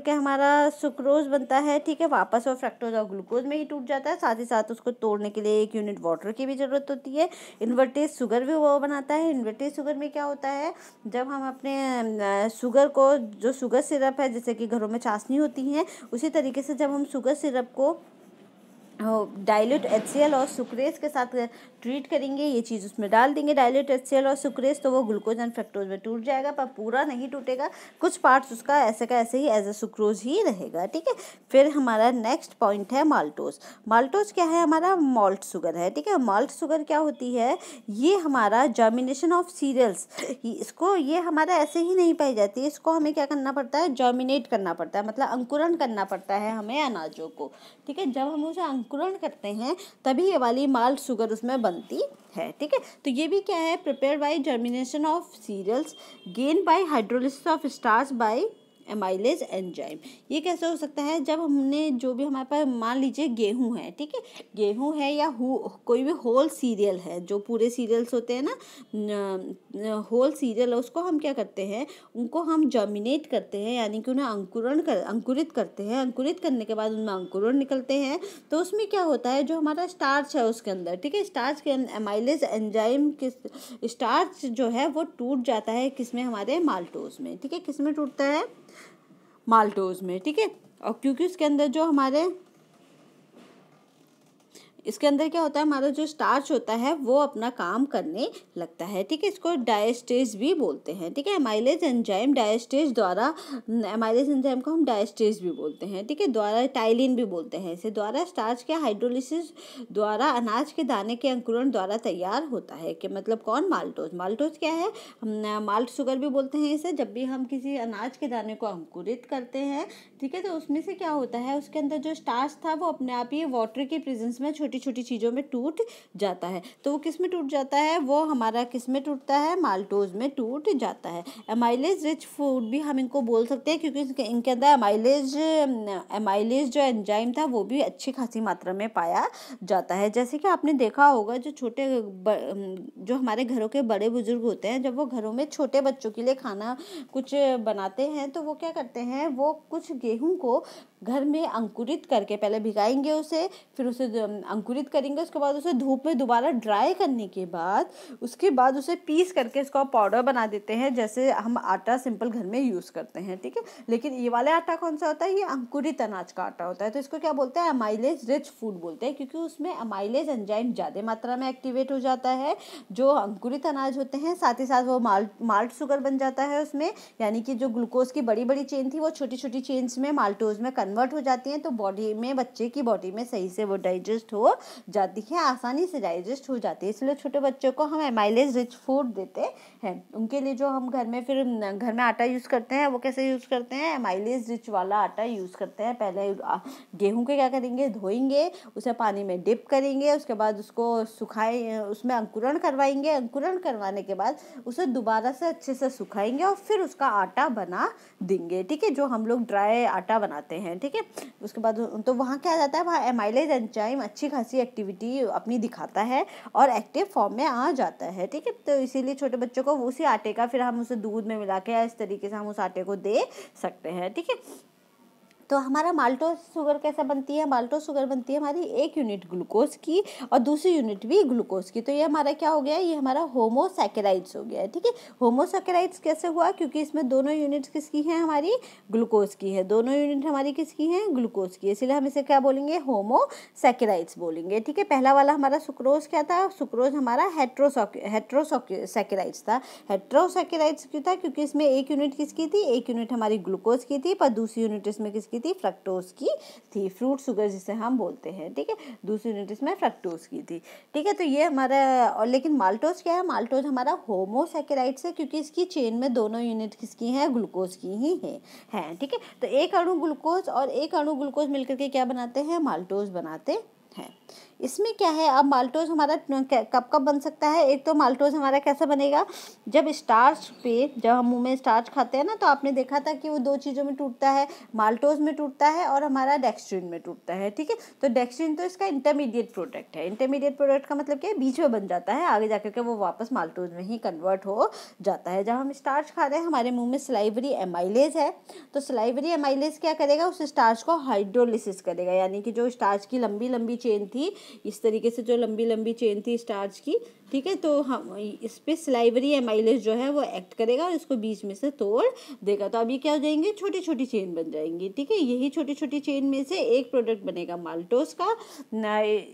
के हमारा सुक्रोज बनता है। ठीक है, वापस वो फ्रक्टोज और ग्लूकोज में ही टूट जाता है, साथ ही साथ उसको तोड़ने के लिए 1 यूनिट वाटर की भी ज़रूरत होती है। इन्वर्टेज शुगर भी वो बनाता है। इन्वर्टेज शुगर में क्या होता है, जब हम अपने शुगर को, जो शुगर सिरप है, जैसे कि घरों में चाशनी होती है, उसी तरीके से जब हम शुगर सिरप को डाइल्यूट HCl और सुक्रेज के साथ ट्रीट करेंगे, ये चीज़ उसमें डाल देंगे डाइल्यूट HCl और सुक्रेज, तो वो ग्लूकोज एंड फ्रक्टोज में टूट जाएगा, पर पूरा नहीं टूटेगा, कुछ पार्ट्स उसका ऐसे का ऐसे ही एज अ सुक्रोज ही रहेगा। ठीक है, फिर हमारा नेक्स्ट पॉइंट है माल्टोज। माल्टोज क्या है, हमारा मॉल्ट शुगर है। ठीक है, मॉल्ट शुगर क्या होती है, ये हमारा जर्मिनेशन ऑफ सीरियल्स, ये हमारा ऐसे ही नहीं पाई जाती, इसको हमें क्या करना पड़ता है, जर्मिनेट करना पड़ता है, मतलब अंकुरण करना पड़ता है हमें अनाजों को। ठीक है, जब हम उसे अंकुरण करते हैं तभी ये वाली माल्ट शुगर उसमें बनती है। ठीक है, तो ये भी क्या है, prepare by germination of cereals, gain by hydrolysis of starch by amylase enzyme. ये कैसे हो सकता है, जब हमने जो भी हमारे पास मान लीजिए गेहूं है, ठीक है, गेहूं है या कोई भी होल सीरियल है, जो पूरे सीरियल्स होते हैं ना, होल सीरियल, उसको हम क्या करते हैं, उनको हम जर्मिनेट करते हैं, यानी कि उन्हें अंकुरित करते हैं। अंकुरित करने के बाद उनमें अंकुरण निकलते हैं, तो उसमें क्या होता है, जो हमारा स्टार्च है उसके अंदर, ठीक है, स्टार्च के एमाइलेज एंजाइम के स्टार्च जो है वो टूट जाता है, किसमें, हमारे माल्टोज में। ठीक है, किसमें टूटता है, माल्टोज में। ठीक है, और क्योंकि इसके अंदर जो हमारे इसके अंदर क्या होता है, हमारा जो स्टार्च होता है वो अपना काम करने लगता है। ठीक है, इसको डायस्टेज भी बोलते हैं। ठीक है, एमाइलेज एंजाइम डायस्टेज द्वारा, एमाइलेज एंजाइम को हम डायस्टेज भी बोलते हैं। ठीक है, द्वारा टाइलिन भी बोलते हैं इसे, द्वारा स्टार्च के हाइड्रोलिसिस द्वारा अनाज के दाने के अंकुरण द्वारा तैयार होता है। कि मतलब कौन, माल्टोज। माल्टोज क्या है, हम माल्ट शुगर भी बोलते हैं इसे। जब भी हम किसी अनाज के दाने को अंकुरित करते हैं, ठीक है, तो उसमें से क्या होता है, उसके अंदर जो स्टार्च था वो अपने आप ही वाटर के प्रेजेंस में छोटी छोटी चीज़ों में टूट जाता है। तो वो किस में टूट जाता है, वो हमारा किस में टूटता है, माल्टोज में टूट जाता है। एमाइलेज रिच फूड भी हम इनको बोल सकते हैं, क्योंकि इनके अंदर एमाइलेज जो एंजाइम था वो भी अच्छी खासी मात्रा में पाया जाता है। जैसे कि आपने देखा होगा, जो हमारे घरों के बड़े बुजुर्ग होते हैं, जब वो घरों में छोटे बच्चों के लिए खाना कुछ बनाते हैं, तो वो क्या करते हैं, वो कुछ गेहूं को घर में अंकुरित करके पहले भिगाएंगे उसे, फिर उसे अंकुरित करेंगे, उसके बाद उसे धूप में दोबारा ड्राई करने के बाद उसके बाद उसे पीस करके इसका पाउडर बना देते हैं, जैसे हम आटा सिंपल घर में यूज़ करते हैं। ठीक है, लेकिन ये वाला आटा कौन सा होता है, ये अंकुरित अनाज का आटा होता है। तो इसको क्या बोलते हैं, अमाइलेज रिच फूड बोलते हैं, क्योंकि उसमें अमाइलेज एंजाइम ज़्यादा मात्रा में एक्टिवेट हो जाता है। जो अंकुरित अनाज होते हैं, साथ ही साथ वो माल्ट शुगर बन जाता है उसमें, यानी कि जो ग्लूकोज की बड़ी बड़ी चेन थी वो छोटी छोटी चेन्स में माल्टोज में कन्वर्ट हो जाती हैं, तो बॉडी में, बच्चे की बॉडी में सही से वो डाइजेस्ट हो जाती है, आसानी से डाइजेस्ट हो जाती है। इसलिए छोटे बच्चों को हम एमाइलेज रिच फूड देते हैं। उनके लिए जो हम घर में आटा यूज़ करते हैं, वो कैसे यूज़ करते हैं, एमाइलेज रिच वाला आटा यूज़ करते हैं। पहले गेहूं के क्या करेंगे, धोएंगे, उसे पानी में डिप करेंगे, उसके बाद उसको सुखाए, उसमें अंकुरण करवाएंगे, अंकुरण करवाने के बाद उसे दोबारा से अच्छे से सुखाएंगे और फिर उसका आटा बना देंगे। ठीक है, जो हम लोग ड्राई आटा बनाते हैं। ठीक है, उसके बाद तो वहाँ क्या जाता है, वहाँ एमाइलेज एंजाइम अच्छी खासी एक्टिविटी अपनी दिखाता है और एक्टिव फॉर्म में आ जाता है। ठीक है, तो इसीलिए छोटे बच्चों को उसी आटे का फिर हम उसे दूध में मिला के इस तरीके से हम उस आटे को दे सकते हैं। ठीक है, तो हमारा माल्टोज शुगर कैसे बनती है, माल्टोज शुगर बनती है हमारी एक यूनिट ग्लूकोज की और दूसरी यूनिट भी ग्लूकोज की। तो ये हमारा क्या हो गया, ये हमारा होमोसैकेराइड्स हो गया है। ठीक है, होमोसैकेराइड्स कैसे हुआ, क्योंकि इसमें दोनों यूनिट किसकी हैं, हमारी ग्लूकोज की है, दोनों यूनिट हमारी किसकी हैं, ग्लूकोज की, इसलिए हम इसे क्या बोलेंगे, होमोसैकेराइड्स बोलेंगे। ठीक है, पहला वाला हमारा सुक्रोज क्या था, सुक्रोज हमारा हेट्रोसैकेराइड्स था। हेट्रोसैकेराइड्स क्यों था, क्योंकि इसमें एक यूनिट किसकी थी, एक यूनिट हमारी ग्लूकोज की थी, पर दूसरी यूनिट इसमें किसकी थी, फ्रक्टोज की थी, फ्रूट शुगर जिसे हम बोलते हैं। ठीक है, दूसरी यूनिट इसमें फ्रक्टोज की थी। ठीक है, तो ये हमारा, और लेकिन माल्टोज क्या है, माल्टोज हमारा होमोसैकेराइड्स है, क्योंकि इसकी चेन में दोनों यूनिट किसकी हैं, ग्लूकोज की ही है। ठीक है, तो एक अणु ग्लूकोज और एक अणु ग्लूकोज मिलकर के क्या बनाते हैं, माल्टोज बनाते हैं। इसमें क्या है, अब माल्टोज हमारा कब कब बन सकता है, एक तो माल्टोज हमारा कैसे बनेगा, जब हम मुंह में स्टार्च खाते हैं ना, तो आपने देखा था कि वो दो चीज़ों में टूटता है, माल्टोज में टूटता है और हमारा डेक्स्ट्रिन में टूटता है। ठीक है, तो डेक्स्ट्रिन तो इसका इंटरमीडिएट प्रोडक्ट है। इंटरमीडिएट प्रोडक्ट का मतलब क्या है, बीच में बन जाता है, आगे जाकर के वो वापस माल्टोज में ही कन्वर्ट हो जाता है। जब हम स्टार्च खा रहे हैं, हमारे मुँह में सलाइवरी एमाइलेज है, तो सलाइवरी एमाइलेज क्या करेगा, उस स्टार्च को हाइड्रोलिसिस करेगा, यानी कि जो स्टार्च की लंबी लंबी चेन थी, इस तरीके से जो लंबी लंबी चेन थी स्टार्च की, ठीक है, तो हम इस पे सलाइवरी एमाइलेज जो है वो एक्ट करेगा और इसको बीच में से तोड़ देगा। तो अब ये क्या हो जाएंगे, छोटी छोटी चेन बन जाएंगी। ठीक है, यही छोटी छोटी चेन में से एक प्रोडक्ट बनेगा माल्टोज का,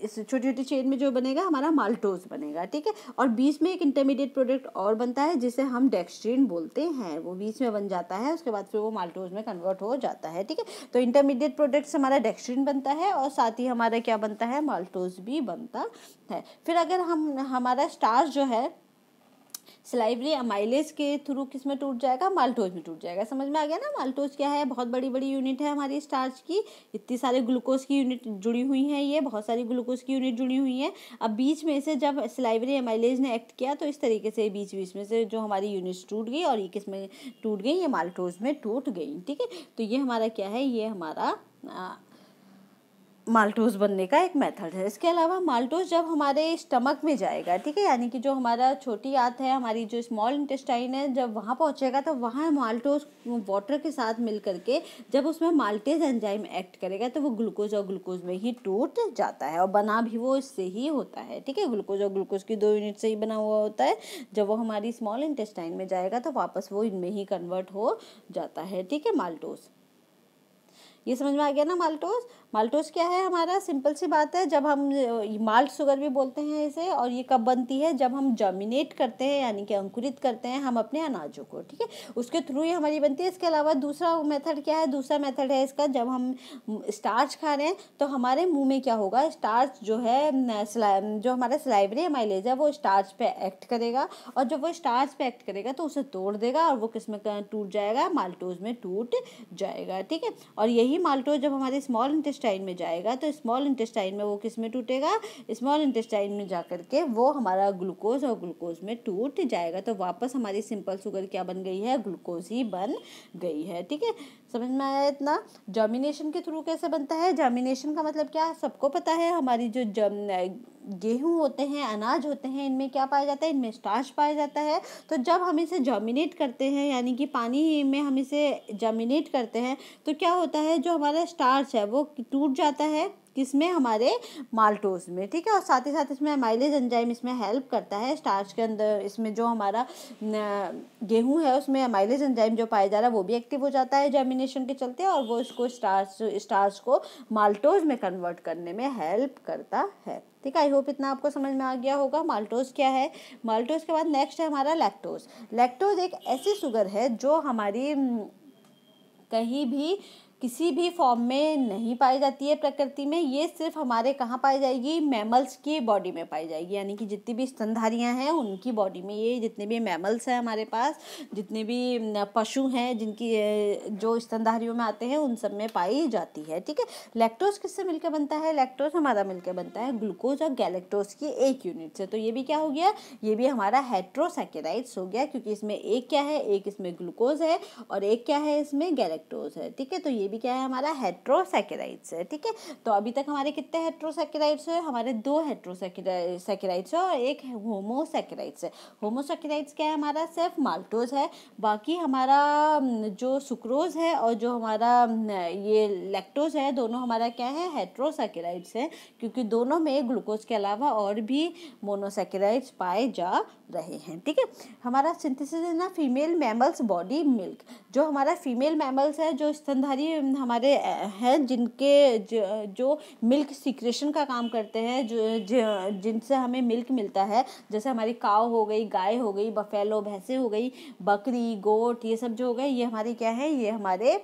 इस छोटी छोटी चेन में जो बनेगा हमारा माल्टोज बनेगा। ठीक है, और बीच में एक इंटरमीडिएट प्रोडक्ट और बनता है जिसे हम डेक्स्ट्रिन बोलते हैं, वो बीच में बन जाता है, उसके बाद फिर वो माल्टोज में कन्वर्ट हो जाता है। ठीक है, तो इंटरमीडिएट प्रोडक्ट हमारा डेक्स्ट्रिन बनता है और साथ ही हमारा क्या बनता है, माल्टोज भी बनता है। फिर अगर हमारा स्टार्च जो है, सलाइवरी अमाइलेज के थ्रू किस में टूट जाएगा, माल्टोज में टूट जाएगा। समझ में आ गया ना। माल्टोज क्या है, बहुत बड़ी बड़ी यूनिट है हमारी स्टार्च की, इतनी सारे ग्लूकोज की यूनिट जुड़ी हुई हैं, ये बहुत सारी ग्लूकोज की यूनिट जुड़ी हुई हैं। अब बीच में से जब सलाइवरी अमाइलेज ने एक्ट किया तो इस तरीके से बीच बीच में से जो हमारी यूनिट्स टूट गई, और ये किस में टूट गई, ये माल्टोज में टूट गई। ठीक है, तो ये हमारा क्या है, ये हमारा माल्टोज बनने का एक मेथड है। इसके अलावा माल्टोज जब हमारे स्टमक में जाएगा, ठीक है, यानी कि जो हमारा छोटी आंत है, हमारी जो स्मॉल इंटेस्टाइन है, जब वहाँ पहुँचेगा तो वहाँ माल्टोज वाटर के साथ मिल करके जब उसमें माल्टेज एंजाइम एक्ट करेगा तो वो ग्लूकोज और ग्लूकोज में ही टूट जाता है, और बना भी वो इससे ही होता है। ठीक है, ग्लूकोज और ग्लूकोज की 2 यूनिट से ही बना हुआ होता है। जब वो हमारी स्मॉल इंटेस्टाइन में जाएगा तो वापस वो इनमें ही कन्वर्ट हो जाता है। ठीक है, माल्टोज, ये समझ में आ गया ना। माल्टोज, माल्टोज क्या है हमारा, सिंपल सी बात है, जब हम माल्ट शुगर भी बोलते हैं इसे, और ये कब बनती है, जब हम जर्मिनेट करते हैं, यानी कि अंकुरित करते हैं हम अपने अनाजों को। ठीक है, उसके थ्रू ही हमारी बनती है। इसके अलावा दूसरा मेथड क्या है, दूसरा मेथड है इसका, जब हम स्टार्च खा रहे हैं तो हमारे मुंह में क्या होगा, स्टार्च जो है, जो हमारा सलाइवरी अमाइलेज है वो स्टार्च पे एक्ट करेगा, और जब वो स्टार्च पे एक्ट करेगा तो उसे तोड़ देगा और वो किस में टूट जाएगा, माल्टोज में टूट जाएगा। ठीक है, और यही माल्टोज जब हमारे स्मॉल इंटेस्टाइन में जाएगा तो स्मॉल इंटेस्टाइन में वो किस में टूटेगा, स्मॉल इंटेस्टाइन में जाकर के वो हमारा ग्लूकोज और ग्लूकोज में टूट जाएगा। तो वापस हमारी सिंपल शुगर क्या बन गई है, ग्लूकोज ही बन गई है। ठीक है, समझ में आया इतना। जर्मिनेशन के थ्रू कैसे बनता है, जर्मिनेशन का मतलब क्या, सबको पता है, हमारी जो गेहूं होते हैं, अनाज होते हैं, इनमें क्या पाया जाता है, इनमें स्टार्च पाया जाता है। तो जब हम इसे जर्मिनेट करते हैं, यानी कि पानी में हम इसे जर्मिनेट करते हैं, तो क्या होता है, जो हमारा स्टार्च है वो टूट जाता है किसमें, हमारे माल्टोज में। ठीक है, और साथ ही साथ इसमें अमाइलेज एंजाइम इसमें हेल्प करता है स्टार्च के अंदर। इसमें जो हमारा गेहूं है उसमें अमाइलेज एंजाइम जो पाया जा रहा है वो भी एक्टिव हो जाता है जर्मिनेशन के चलते, और वो इसको स्टार्च को माल्टोज में कन्वर्ट करने में हेल्प करता है। ठीक है, आई होप इतना आपको समझ में आ गया होगा माल्टोज क्या है। माल्टोज के बाद नेक्स्ट है हमारा लैक्टोज। लैक्टोज एक ऐसी शुगर है जो हमारी कहीं भी किसी भी फॉर्म में नहीं पाई जाती है प्रकृति में। ये सिर्फ हमारे कहाँ पाई जाएगी, मैमल्स की बॉडी में पाई जाएगी, यानी कि जितनी भी स्तनधारियाँ हैं उनकी बॉडी में, ये जितने भी मैमल्स हैं हमारे पास, जितने भी पशु हैं जिनकी जो स्तनधारियों में आते हैं, उन सब में पाई जाती है। ठीक है, लैक्टोज किससे मिलकर बनता है, लैक्टोज हमारा मिलकर बनता है ग्लूकोज और गैलेक्टोज की एक यूनिट से। तो ये भी क्या हो गया, ये भी हमारा हेट्रोसैकेराइड्स हो गया, क्योंकि इसमें एक क्या है, एक इसमें ग्लूकोज है और एक क्या है, इसमें गैलेक्टोज है। ठीक है, तो ये भी क्या है, हमारा हेट्रोसैकेराइड्स है। ठीक है, तो अभी तक हमारे कितने हेट्रोसैकेराइड्स है, हमारे 2 हेट्रोसैकेराइड्स है और एक होमोसैकेराइड्स है। होमोसैकेराइड्स क्या है, हमारा सिर्फ माल्टोज है, बाकी हमारा जो सुक्रोज है और जो हमारा ये लैक्टोज है, दोनों हमारा क्या है, हेट्रोसैकेराइड्स है, क्योंकि दोनों में ग्लूकोज के अलावा और भी मोनोसैकेराइड्स पाए जा रहे हैं। ठीक है, हमारा सिंथेसिस है ना फीमेल मैमल्स बॉडी मिल्क। जो हमारा फीमेल मैमल्स है, जो स्तनधारी हमारे हैं, जिनके जो मिल्क सीक्रेशन का काम करते हैं, जिनसे हमें मिल्क मिलता है, जैसे हमारी काव हो गई, गाय हो गई, बफेलो भैंसे हो गई, बकरी, गोट, ये सब जो हो गए, ये हमारी क्या है, ये हमारे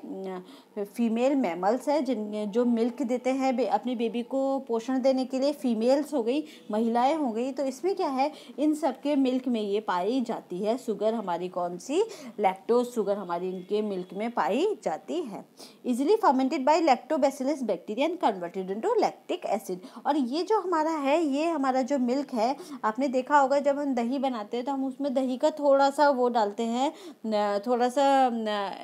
फीमेल मैमल्स है, जिन जो मिल्क देते हैं अपने बेबी को पोषण देने के लिए। फीमेल्स हो गई, महिलाएं हो गई, तो इसमें क्या है, इन सब के मिल्क में ये पाई जाती है शुगर हमारी, कौन सी, लैक्टोज शुगर हमारी इनके मिल्क में पाई जाती है। Easily fermented by lactobacillus bacteria and converted into lactic acid. और ये जो हमारा है, ये हमारा जो मिल्क है, आपने देखा होगा जब हम दही बनाते हैं तो हम उसमें दही का थोड़ा सा वो डालते हैं, थोड़ा सा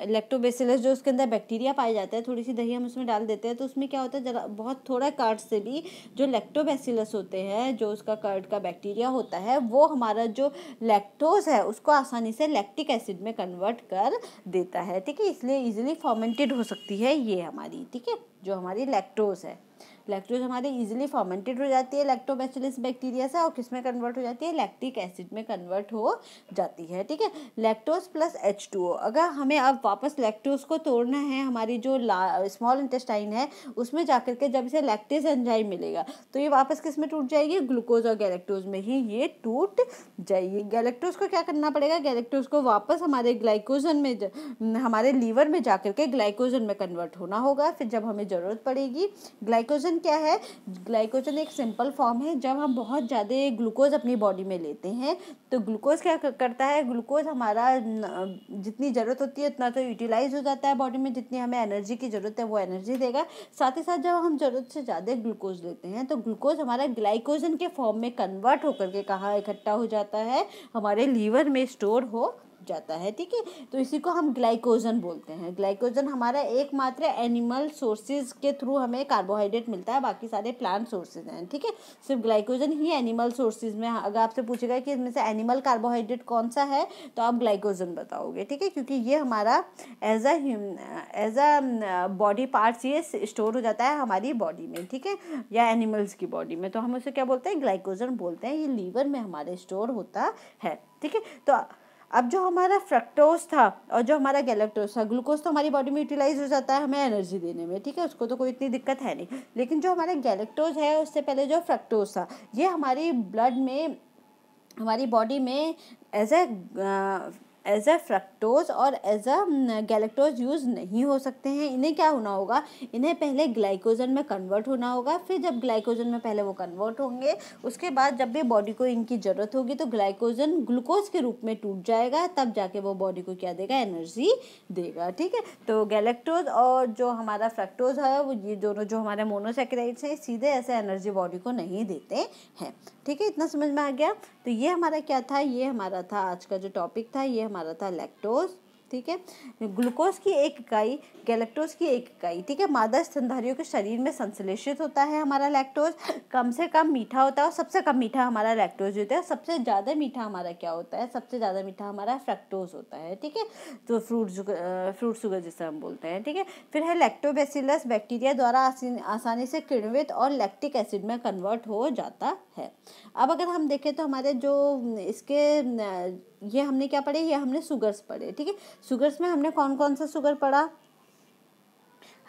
लैक्टोबैसिलस जो उसके अंदर बैक्टीरिया पाए जाते हैं, थोड़ी सी दही हम उसमें डाल देते हैं, तो उसमें क्या होता है, जरा बहुत थोड़ा कर्ड से भी जो लैक्टोबैसिलस होते हैं, जो उसका कर्ड का बैक्टीरिया होता है, वो हमारा जो लैक्टोज है उसको आसानी से लैक्टिक एसिड में कन्वर्ट कर देता है। ठीक है, इसलिए इजीली फर्मेंटेड हो सकती है ये हमारी, ठीक है, जो हमारी लैक्टोज है। लैक्टोज हमारी इजीली फर्मेंटेड हो जाती है लैक्टोबैसिलस बैक्टीरिया से, और किसमें कन्वर्ट हो जाती है, लैक्टिक एसिड में कन्वर्ट हो जाती है। ठीक है, लैक्टोज प्लस H2O। अगर हमें अब वापस लैक्टोज को तोड़ना है, हमारी जो स्मॉल इंटेस्टाइन है उसमें जाकर के जब इसे लैक्टेज एंजाइम मिलेगा तो ये वापस किस में टूट जाएगी, ग्लूकोज और गैलेक्टोज में ही ये टूट जाएगी। गैलेक्टोज को क्या करना पड़ेगा, गैलेक्टोज को वापस हमारे ग्लाइकोजन में, हमारे लीवर में जाकर के ग्लाइकोजन में कन्वर्ट होना होगा। फिर जब हमें ज़रूरत पड़ेगी, ग्लाइकोजन ग्लाइकोजन क्या है? ग्लाइकोजन एक सिंपल फॉर्म है। जब हम बहुत ज़्यादा ग्लूकोज अपनी बॉडी में लेते हैं तो ग्लूकोज क्या करता है, ग्लूकोज हमारा जितनी ज़रूरत होती है उतना तो यूटिलाइज हो जाता है बॉडी में, जितनी हमें एनर्जी की ज़रूरत है वो एनर्जी देगा। साथ ही साथ जब हम ज़रूरत से ज़्यादा ग्लूकोज लेते हैं तो ग्लूकोज हमारा ग्लाइकोजन के फॉर्म में कन्वर्ट होकर के कहाँ इकट्ठा हो जाता है, हमारे लीवर में स्टोर हो जाता है। ठीक है, तो इसी को हम ग्लाइकोजन बोलते हैं। ग्लाइकोजन हमारा एकमात्र एनिमल सोर्सेज के थ्रू हमें कार्बोहाइड्रेट मिलता है, बाकी सारे प्लांट सोर्सेज हैं। ठीक है, सिर्फ ग्लाइकोजन ही एनिमल सोर्सेज में, अगर आपसे पूछेगा कि इसमें से एनिमल कार्बोहाइड्रेट कौन सा है तो आप ग्लाइकोजन बताओगे। ठीक है, क्योंकि ये हमारा एज अ बॉडी पार्ट्स ये स्टोर हो जाता है हमारी बॉडी में। ठीक है, या एनिमल्स की बॉडी में, तो हम उसे क्या बोलते हैं, ग्लाइकोजन बोलते हैं। ये लीवर में हमारे स्टोर होता है। ठीक है, तो अब जो हमारा फ्रक्टोज था और जो हमारा गैलेक्टोज था, ग्लूकोज तो हमारी बॉडी में यूटिलाइज हो जाता है हमें एनर्जी देने में। ठीक है, उसको तो कोई इतनी दिक्कत है नहीं। लेकिन जो हमारा गैलेक्टोज है उससे पहले जो फ्रक्टोज था, ये हमारी ब्लड में, हमारी बॉडी में एज ए फ्रक्टोज और एज अ गैलेक्टोज यूज़ नहीं हो सकते हैं। इन्हें क्या होना होगा, इन्हें पहले ग्लाइकोजन में कन्वर्ट होना होगा। फिर जब ग्लाइकोजन में पहले वो कन्वर्ट होंगे, उसके बाद जब भी बॉडी को इनकी ज़रूरत होगी तो ग्लाइकोजन ग्लूकोज के रूप में टूट जाएगा, तब जाके वो बॉडी को क्या देगा, एनर्जी देगा। ठीक है, तो गैलेक्टोज और जो हमारा फ्रक्टोज है वो ये दोनों जो हमारे मोनोसैकेराइड्स हैं सीधे ऐसे एनर्जी बॉडी को नहीं देते हैं। ठीक है, इतना समझ में आ गया। तो ये हमारा क्या था, ये हमारा था आज का जो टॉपिक था, ये हमारा था लैक्टोज। ठीक है, ग्लूकोज की एक इकाई, गैलेक्टोज की एक इकाई। ठीक है, मादा स्तनधारियों के शरीर में संश्लेषित होता है हमारा लैक्टोज। कम से कम मीठा होता है और सबसे कम मीठा हमारा लैक्टोज होता है। सबसे ज़्यादा मीठा हमारा क्या होता है, सबसे ज़्यादा मीठा हमारा फ्रक्टोज होता है। ठीक है, तो फ्रूट शुगर जिसे हम बोलते हैं। ठीक है, फिर है लैक्टोबैसिलस, बैक्टीरिया द्वारा आसानी से किण्वित और लैक्टिक एसिड में कन्वर्ट हो जाता है। अब अगर हम देखें तो हमारे जो इसके ये हमने क्या पढ़े, ये हमने शुगर्स पढ़े। ठीक है, शुगर्स में हमने कौन कौन सा शुगर पढ़ा,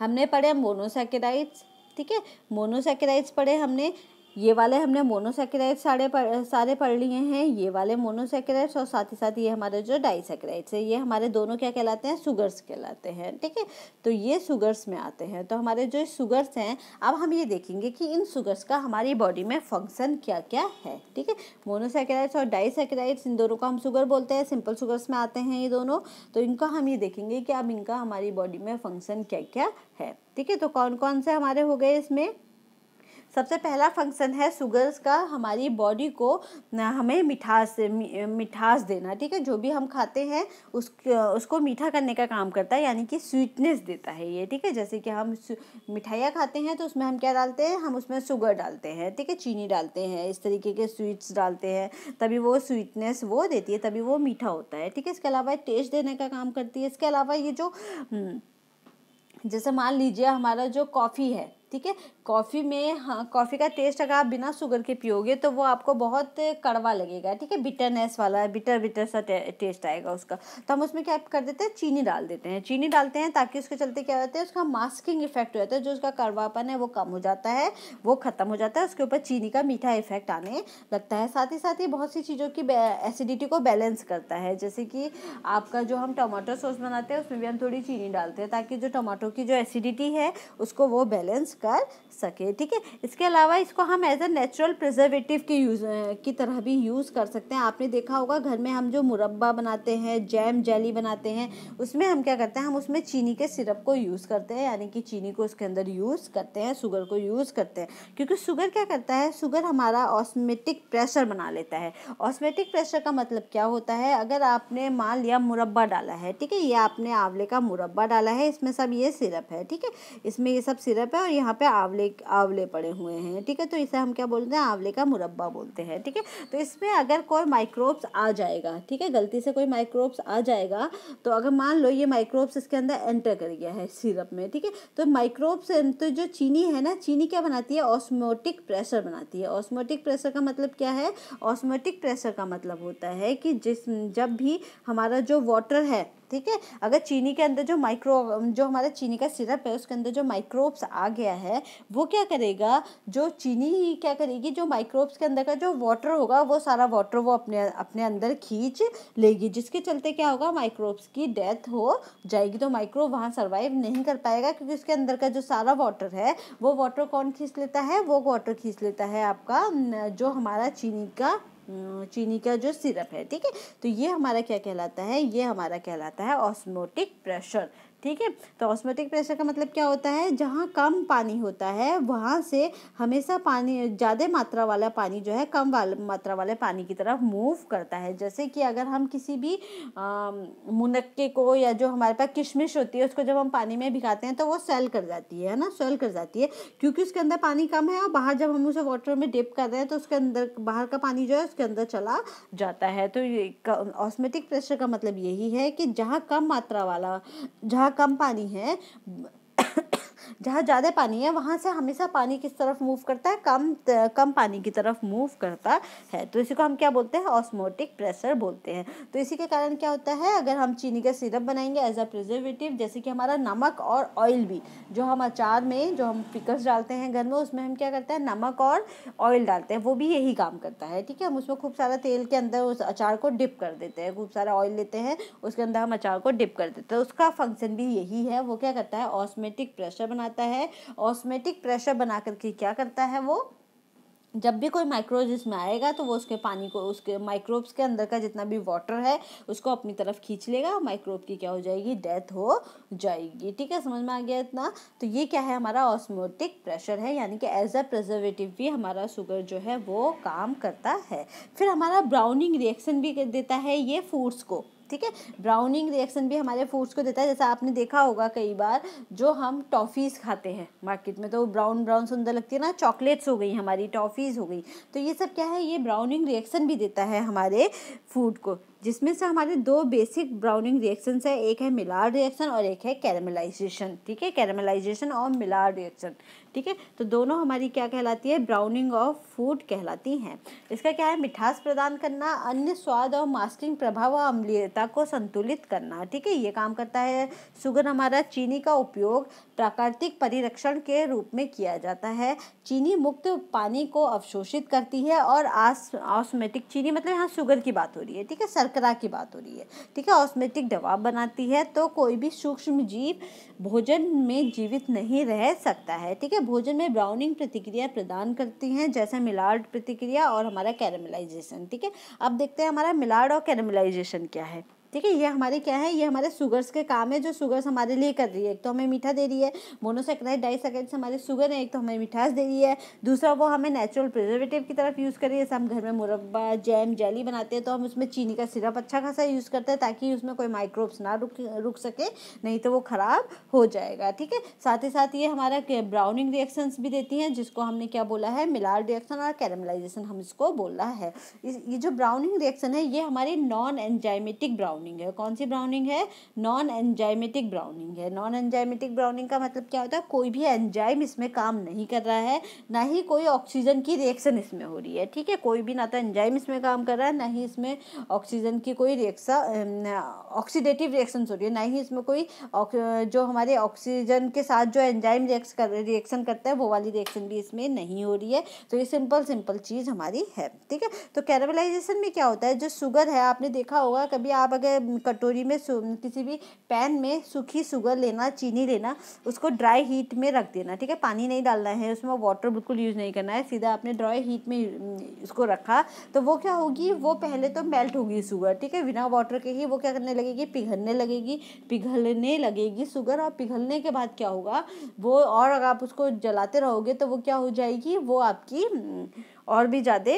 हमने पढ़े मोनोसैकेराइड्स। ठीक है, मोनोसैकेराइड्स पढ़े हमने, ये वाले हमने मोनोसैकेराइड्स सारे पढ़ लिए हैं, ये वाले मोनोसैकेराइड्स, और साथ ही साथ ये हमारे जो डाइसैकेराइड्स है ये हमारे दोनों क्या कहलाते हैं, शुगर्स कहलाते हैं। ठीक है, तो ये शुगर्स में आते हैं। तो हमारे जो शुगर्स हैं, अब हम ये देखेंगे कि इन शुगर्स का हमारी बॉडी में फंक्शन क्या क्या है। ठीक है, मोनोसैकेराइड्स और डाइसैकेराइड्स, इन दोनों को हम शुगर बोलते हैं, सिंपल शुगर्स में आते हैं ये दोनों। तो इनका हम ये देखेंगे कि अब इनका हमारी बॉडी में फंक्शन क्या क्या है। ठीक है, तो कौन कौन से हमारे हो गए इसमें। सबसे पहला फंक्शन है शुगर्स का, हमारी बॉडी को हमें मिठास देना। ठीक है, जो भी हम खाते हैं उसको मीठा करने का काम करता है, यानी कि स्वीटनेस देता है ये। ठीक है, जैसे कि हम मिठाइयाँ खाते हैं तो उसमें हम क्या डालते हैं, हम उसमें शुगर डालते हैं। ठीक है, चीनी डालते हैं, इस तरीके के स्वीट्स डालते हैं, तभी वो स्वीटनेस वो देती है, तभी वो मीठा होता है। ठीक है, इसके अलावा टेस्ट देने का काम करती है। इसके अलावा ये जो जैसे मान लीजिए हमारा जो कॉफ़ी है, ठीक है, कॉफ़ी में, हाँ, कॉफ़ी का टेस्ट अगर आप बिना शुगर के पियोगे तो वो आपको बहुत कड़वा लगेगा। ठीक है, बिटरनेस वाला, बिटर सा टेस्ट आएगा उसका। तो हम उसमें क्या कर देते हैं, चीनी डाल देते हैं। चीनी डालते हैं ताकि उसके चलते क्या होता है, उसका मास्किंग इफेक्ट हो जाता है, जो उसका कड़वापन है वो कम हो जाता है, वो ख़त्म हो जाता है, उसके ऊपर चीनी का मीठा इफेक्ट आने लगता है। साथ ही बहुत सी चीज़ों की एसिडिटी को बैलेंस करता है, जैसे कि आपका जो हम टमाटो सॉस बनाते हैं उसमें भी हम थोड़ी चीनी डालते हैं ताकि जो टमाटो की जो एसिडिटी है उसको वो बैलेंस कर सके। ठीक है, इसके अलावा इसको हम एज अ नेचुरल प्रिजर्वेटिव की तरह भी यूज़ कर सकते हैं। आपने देखा होगा घर में हम जो मुरब्बा बनाते हैं, जैम जेली बनाते हैं, उसमें हम क्या करते हैं, हम उसमें चीनी के सिरप को यूज़ करते हैं, यानी कि चीनी को उसके अंदर यूज़ करते हैं, शुगर को यूज़ करते हैं। क्योंकि शुगर क्या करता है, शुगर हमारा ऑस्मेटिक प्रेशर बना लेता है। ऑस्मेटिक प्रेशर का मतलब क्या होता है, अगर आपने मान लिया मुरब्बा डाला है, ठीक है, ये आपने आंवले का मुरब्बा डाला है, इसमें सब ये सिरप है। ठीक है, इसमें ये सब सिरप है और यहाँ पे आंवले पड़े हुए हैं। ठीक है, तो इसे हम क्या बोलते हैं, आंवले का मुरब्बा बोलते हैं। ठीक है, तो इसमें अगर कोई माइक्रोब्स आ जाएगा, ठीक है, गलती से कोई माइक्रोब्स आ जाएगा, तो अगर मान लो ये माइक्रोब्स इसके अंदर एंटर कर गया है सिरप में, ठीक है, तो माइक्रोब्स, तो जो चीनी है ना, चीनी क्या बनाती है, ऑस्मोटिक प्रेशर बनाती है। ऑस्मोटिक प्रेशर का मतलब क्या है, ऑस्मोटिक प्रेशर का मतलब होता है कि जब भी हमारा जो वाटर है, ठीक है। अगर चीनी के अंदर जो हमारा चीनी का सिरप है उसके अंदर जो माइक्रोब्स आ गया है, वो क्या करेगा, जो चीनी क्या करेगी, जो माइक्रोब्स के अंदर का जो वाटर होगा वो सारा वाटर वो अपने अंदर खींच लेगी, जिसके चलते क्या होगा, माइक्रोब्स की डेथ हो जाएगी। तो माइक्रोब वहाँ सर्वाइव नहीं कर पाएगा, क्योंकि उसके अंदर का जो सारा वाटर है वो वाटर कौन खींच लेता है, वो वाटर खींच लेता है आपका जो हमारा चीनी का जो सिरप है, ठीक है। तो ये हमारा क्या कहलाता है, ये हमारा कहलाता है ऑस्मोटिक प्रेशर, ठीक है। तो ऑस्मोटिक प्रेशर का मतलब क्या होता है, जहाँ कम पानी होता है वहाँ से हमेशा पानी, ज़्यादा मात्रा वाला पानी जो है कम मात्रा वाले पानी की तरफ मूव करता है। जैसे कि अगर हम किसी भी मुनक्के को या जो हमारे पास किशमिश होती है उसको जब हम पानी में भिगाते हैं तो वो सेल कर जाती है ना, सेल कर जाती है, क्योंकि उसके अंदर पानी कम है, और बाहर जब हम उसे वाटर में डिप कर रहे हैं तो उसके अंदर बाहर का पानी जो है उसके अंदर चला जाता है। तो ऑस्मोटिक प्रेशर का मतलब यही है कि जहाँ कम पानी है, जहाँ ज़्यादा पानी है वहाँ से हमेशा पानी किस तरफ मूव करता है, कम पानी की तरफ मूव करता है। तो इसी को हम क्या बोलते हैं, ऑस्मोटिक प्रेशर बोलते हैं। तो इसी के कारण क्या होता है, अगर हम चीनी का सिरप बनाएंगे एज अ प्रिजर्वेटिव, जैसे कि हमारा नमक और ऑयल भी, जो हम अचार में जो हम पिकल्स डालते हैं घर में, उसमें हम क्या करते हैं, नमक और ऑयल डालते हैं, वो भी यही काम करता है, ठीक है। हम उसमें खूब सारा तेल के अंदर उस अचार को डिप कर देते हैं, खूब सारा ऑयल लेते हैं, उसके अंदर हम अचार को डिप कर देते हैं, उसका फंक्शन भी यही है। वो क्या करता है, ऑस्मोटिक प्रेशर बनाता है। ऑस्मोटिक प्रेशर बना करके क्या करता है, वो जब भी कोई माइक्रोब जिसमें आएगा तो वो उसके पानी को, उसके माइक्रोब्स के अंदर का जितना भी वाटर है उसको अपनी तरफ खींच लेगा, माइक्रोब की क्या हो जाएगी, डेथ हो जाएगी, ठीक है। समझ में आ गया इतना। तो ये क्या है, हमारा ऑस्मोटिक प्रेशर है, यानी कि एज अ प्रिजर्वेटिव भी हमारा शुगर जो है वो काम करता है। फिर हमारा ब्राउनिंग रिएक्शन भी देता है ये फूड्स को, ठीक है। ब्राउनिंग रिएक्शन भी हमारे फूड्स को देता है। जैसा आपने देखा होगा कई बार जो हम टॉफ़ीज़ खाते हैं मार्केट में, तो ब्राउन ब्राउन सुंदर लगती है ना, चॉकलेट्स हो गई हमारी, टॉफ़ीज़ हो गई, तो ये सब क्या है, ये ब्राउनिंग रिएक्शन भी देता है हमारे फूड को, जिसमें से हमारे दो बेसिक ब्राउनिंग रिएक्शंस है, एक है मिलार्ड रिएक्शन और एक है कैरामलाइजेशन, ठीक है, कैरामलाइजेशन और मिलार्ड रिएक्शन, ठीक है। तो दोनों हमारी क्या कहलाती है, ब्राउनिंग ऑफ फूड कहलाती हैं। इसका क्या है, मिठास प्रदान करना, अन्य स्वाद और मास्किंग प्रभाव और अम्लीयता को संतुलित करना, ठीक है, ये काम करता है। शुगर हमारा चीनी का उपयोग प्राकृतिक परिरक्षण के रूप में किया जाता है। चीनी मुक्त पानी को अवशोषित करती है और ऑस्मेटिक चीनी मतलब यहाँ शुगर की बात हो रही है, ठीक है, शर्करा की बात हो रही है, ठीक है, ऑस्मेटिक दबाव बनाती है। तो कोई भी सूक्ष्म जीव भोजन में जीवित नहीं रह सकता है, ठीक है। भोजन में ब्राउनिंग प्रतिक्रिया प्रदान करती हैं, जैसे मिलार्ड प्रतिक्रिया और हमारा कैरामलाइजेशन, ठीक है। अब देखते हैं हमारा मिलार्ड और कैरामलाइजेशन क्या है, ठीक है। ये हमारे क्या है, ये हमारे शुगर्स के काम है, जो शुगर्स हमारे लिए कर रही है। एक तो हमें मीठा दे रही है, मोनोसेक्राइड डाइसेक्राइड्स हमारे शुगर है, एक तो हमें मिठास दे रही है, दूसरा वो हमें नेचुरल प्रिजर्वेटिव की तरफ यूज़ कर रही है। जैसे हम घर में मुरब्बा, जैम, जेली बनाते हैं तो हम उसमें चीनी का सिरप अच्छा खासा यूज़ करते हैं ताकि उसमें कोई माइक्रोब्स ना रुक सके, नहीं तो वो ख़राब हो जाएगा, ठीक है। साथ ही साथ ये हमारा ब्राउनिंग रिएक्शंस भी देती हैं, जिसको हमने क्या बोला है, मिलार्ड रिएक्शन और कैरामलाइजेशन हम इसको बोला है। ये जो ब्राउनिंग रिएक्शन है ये हमारी नॉन एंजाइमेटिक ब्राउनिंग है। कौन सी ब्राउनिंग है, नॉन एंजाइमेटिक ब्राउनिंग है। नॉन एंजाइमेटिक ब्राउनिंग का मतलब क्या होता है, कोई भी एंजाइम इसमें काम नहीं कर रहा है, ना ही कोई ऑक्सीजन की रिएक्शन इसमें हो रही है, ठीक है, कोई भी ना तो एंजाइम इसमें काम कर रहा है, ना ही इसमें ऑक्सीजन की कोई रिएक्शन ऑक्सीडेटिव रिएक्शन हो रही है, ना ही इसमें कोई जो हमारे ऑक्सीजन के साथ जो एंजाइम रिएक्शन करता है वो वाली रिएक्शन भी इसमें नहीं हो रही है। तो ये सिंपल चीज़ हमारी है, ठीक है। तो कैरामलाइजेशन में क्या होता है, जो शुगर है, आपने देखा होगा कभी आप अगर कटोरी में किसी भी पैन में सूखी शुगर लेना, चीनी लेना, उसको ड्राई हीट में रख देना, ठीक है, पानी नहीं डालना है उसमें, वाटर बिल्कुल यूज़ नहीं करना है, सीधा आपने ड्राई हीट में इसको रखा तो वो क्या होगी, वो पहले तो मेल्ट होगी शुगर, ठीक है, बिना वाटर के ही वो क्या करने लगेगी, पिघलने लगेगी शुगर, और पिघलने के बाद क्या होगा वो, और अगर आप उसको जलाते रहोगे तो वो क्या हो जाएगी, वो आपकी और भी ज़्यादा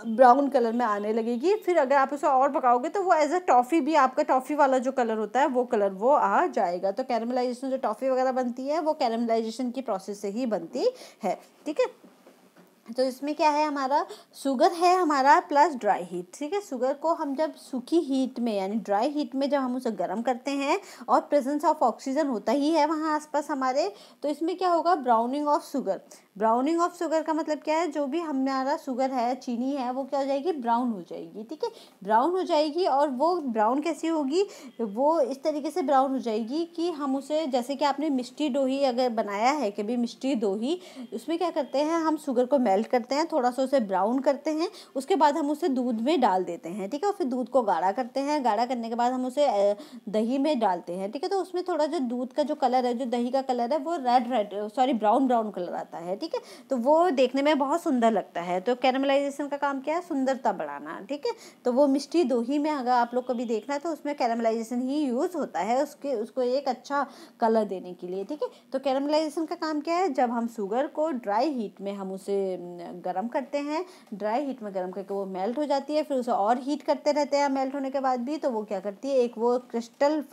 ब्राउन कलर में आने लगेगी। फिर अगर आप उसे और पकाओगे तो वो एज अ टॉफ़ी भी, आपका टॉफ़ी वाला जो कलर होता है वो कलर वो आ जाएगा। तो कैरामलाइजेशन जो टॉफ़ी वगैरह बनती है वो कैरामलाइजेशन की प्रोसेस से ही बनती है, ठीक है। तो इसमें क्या है, हमारा शुगर है हमारा प्लस ड्राई हीट, ठीक है। शुगर को हम जब सूखी हीट में यानी ड्राई हीट में जब हम उसे गर्म करते हैं और प्रेजेंस ऑफ ऑक्सीजन होता ही है वहाँ आसपास हमारे, तो इसमें क्या होगा, browning of sugar, browning of sugar का मतलब क्या है, जो भी हमारा शुगर है, चीनी है, वो क्या हो जाएगी, ब्राउन हो जाएगी, ठीक है, ब्राउन हो जाएगी। और वो ब्राउन कैसी होगी, वो इस तरीके से ब्राउन हो जाएगी कि हम उसे, जैसे कि आपने मिष्टी दोही अगर बनाया है कभी, मिष्टी दोही, उसमें क्या करते हैं, हम शुगर को मेल्ट करते हैं, थोड़ा सा उसे ब्राउन करते हैं, उसके बाद हम उसे दूध में डाल देते हैं, ठीक है, और फिर दूध को गाढ़ा करते हैं, गाढ़ा करने के बाद हम उसे दही में डालते हैं, ठीक है, तो उसमें थोड़ा जो दूध का जो कलर है, जो दही का कलर है, वो ब्राउन ब्राउन कलर आता है, ठीक है, तो वो देखने में बहुत सुंदर लगता है। तो कैरामलाइजेशन का काम क्या है, सुंदरता बढ़ाना, ठीक है। तो वो मिष्टी दोही में अगर आप लोग कभी देखना है तो उसमें कैरामलाइजेशन ही यूज होता है, उसको एक अच्छा कलर देने के लिए, ठीक है। तो कैरामलाइजेशन का काम क्या है, जब हम शुगर को ड्राई हीट में हम उसे गर्म करते हैं, ड्राई हीट में गर्म करके वो मेल्ट हो जाती है, फिर उसे और हीट करते रहते हैं मेल्ट होने के बाद भी, तो वो क्या करती है, एक वो क्रिस्टल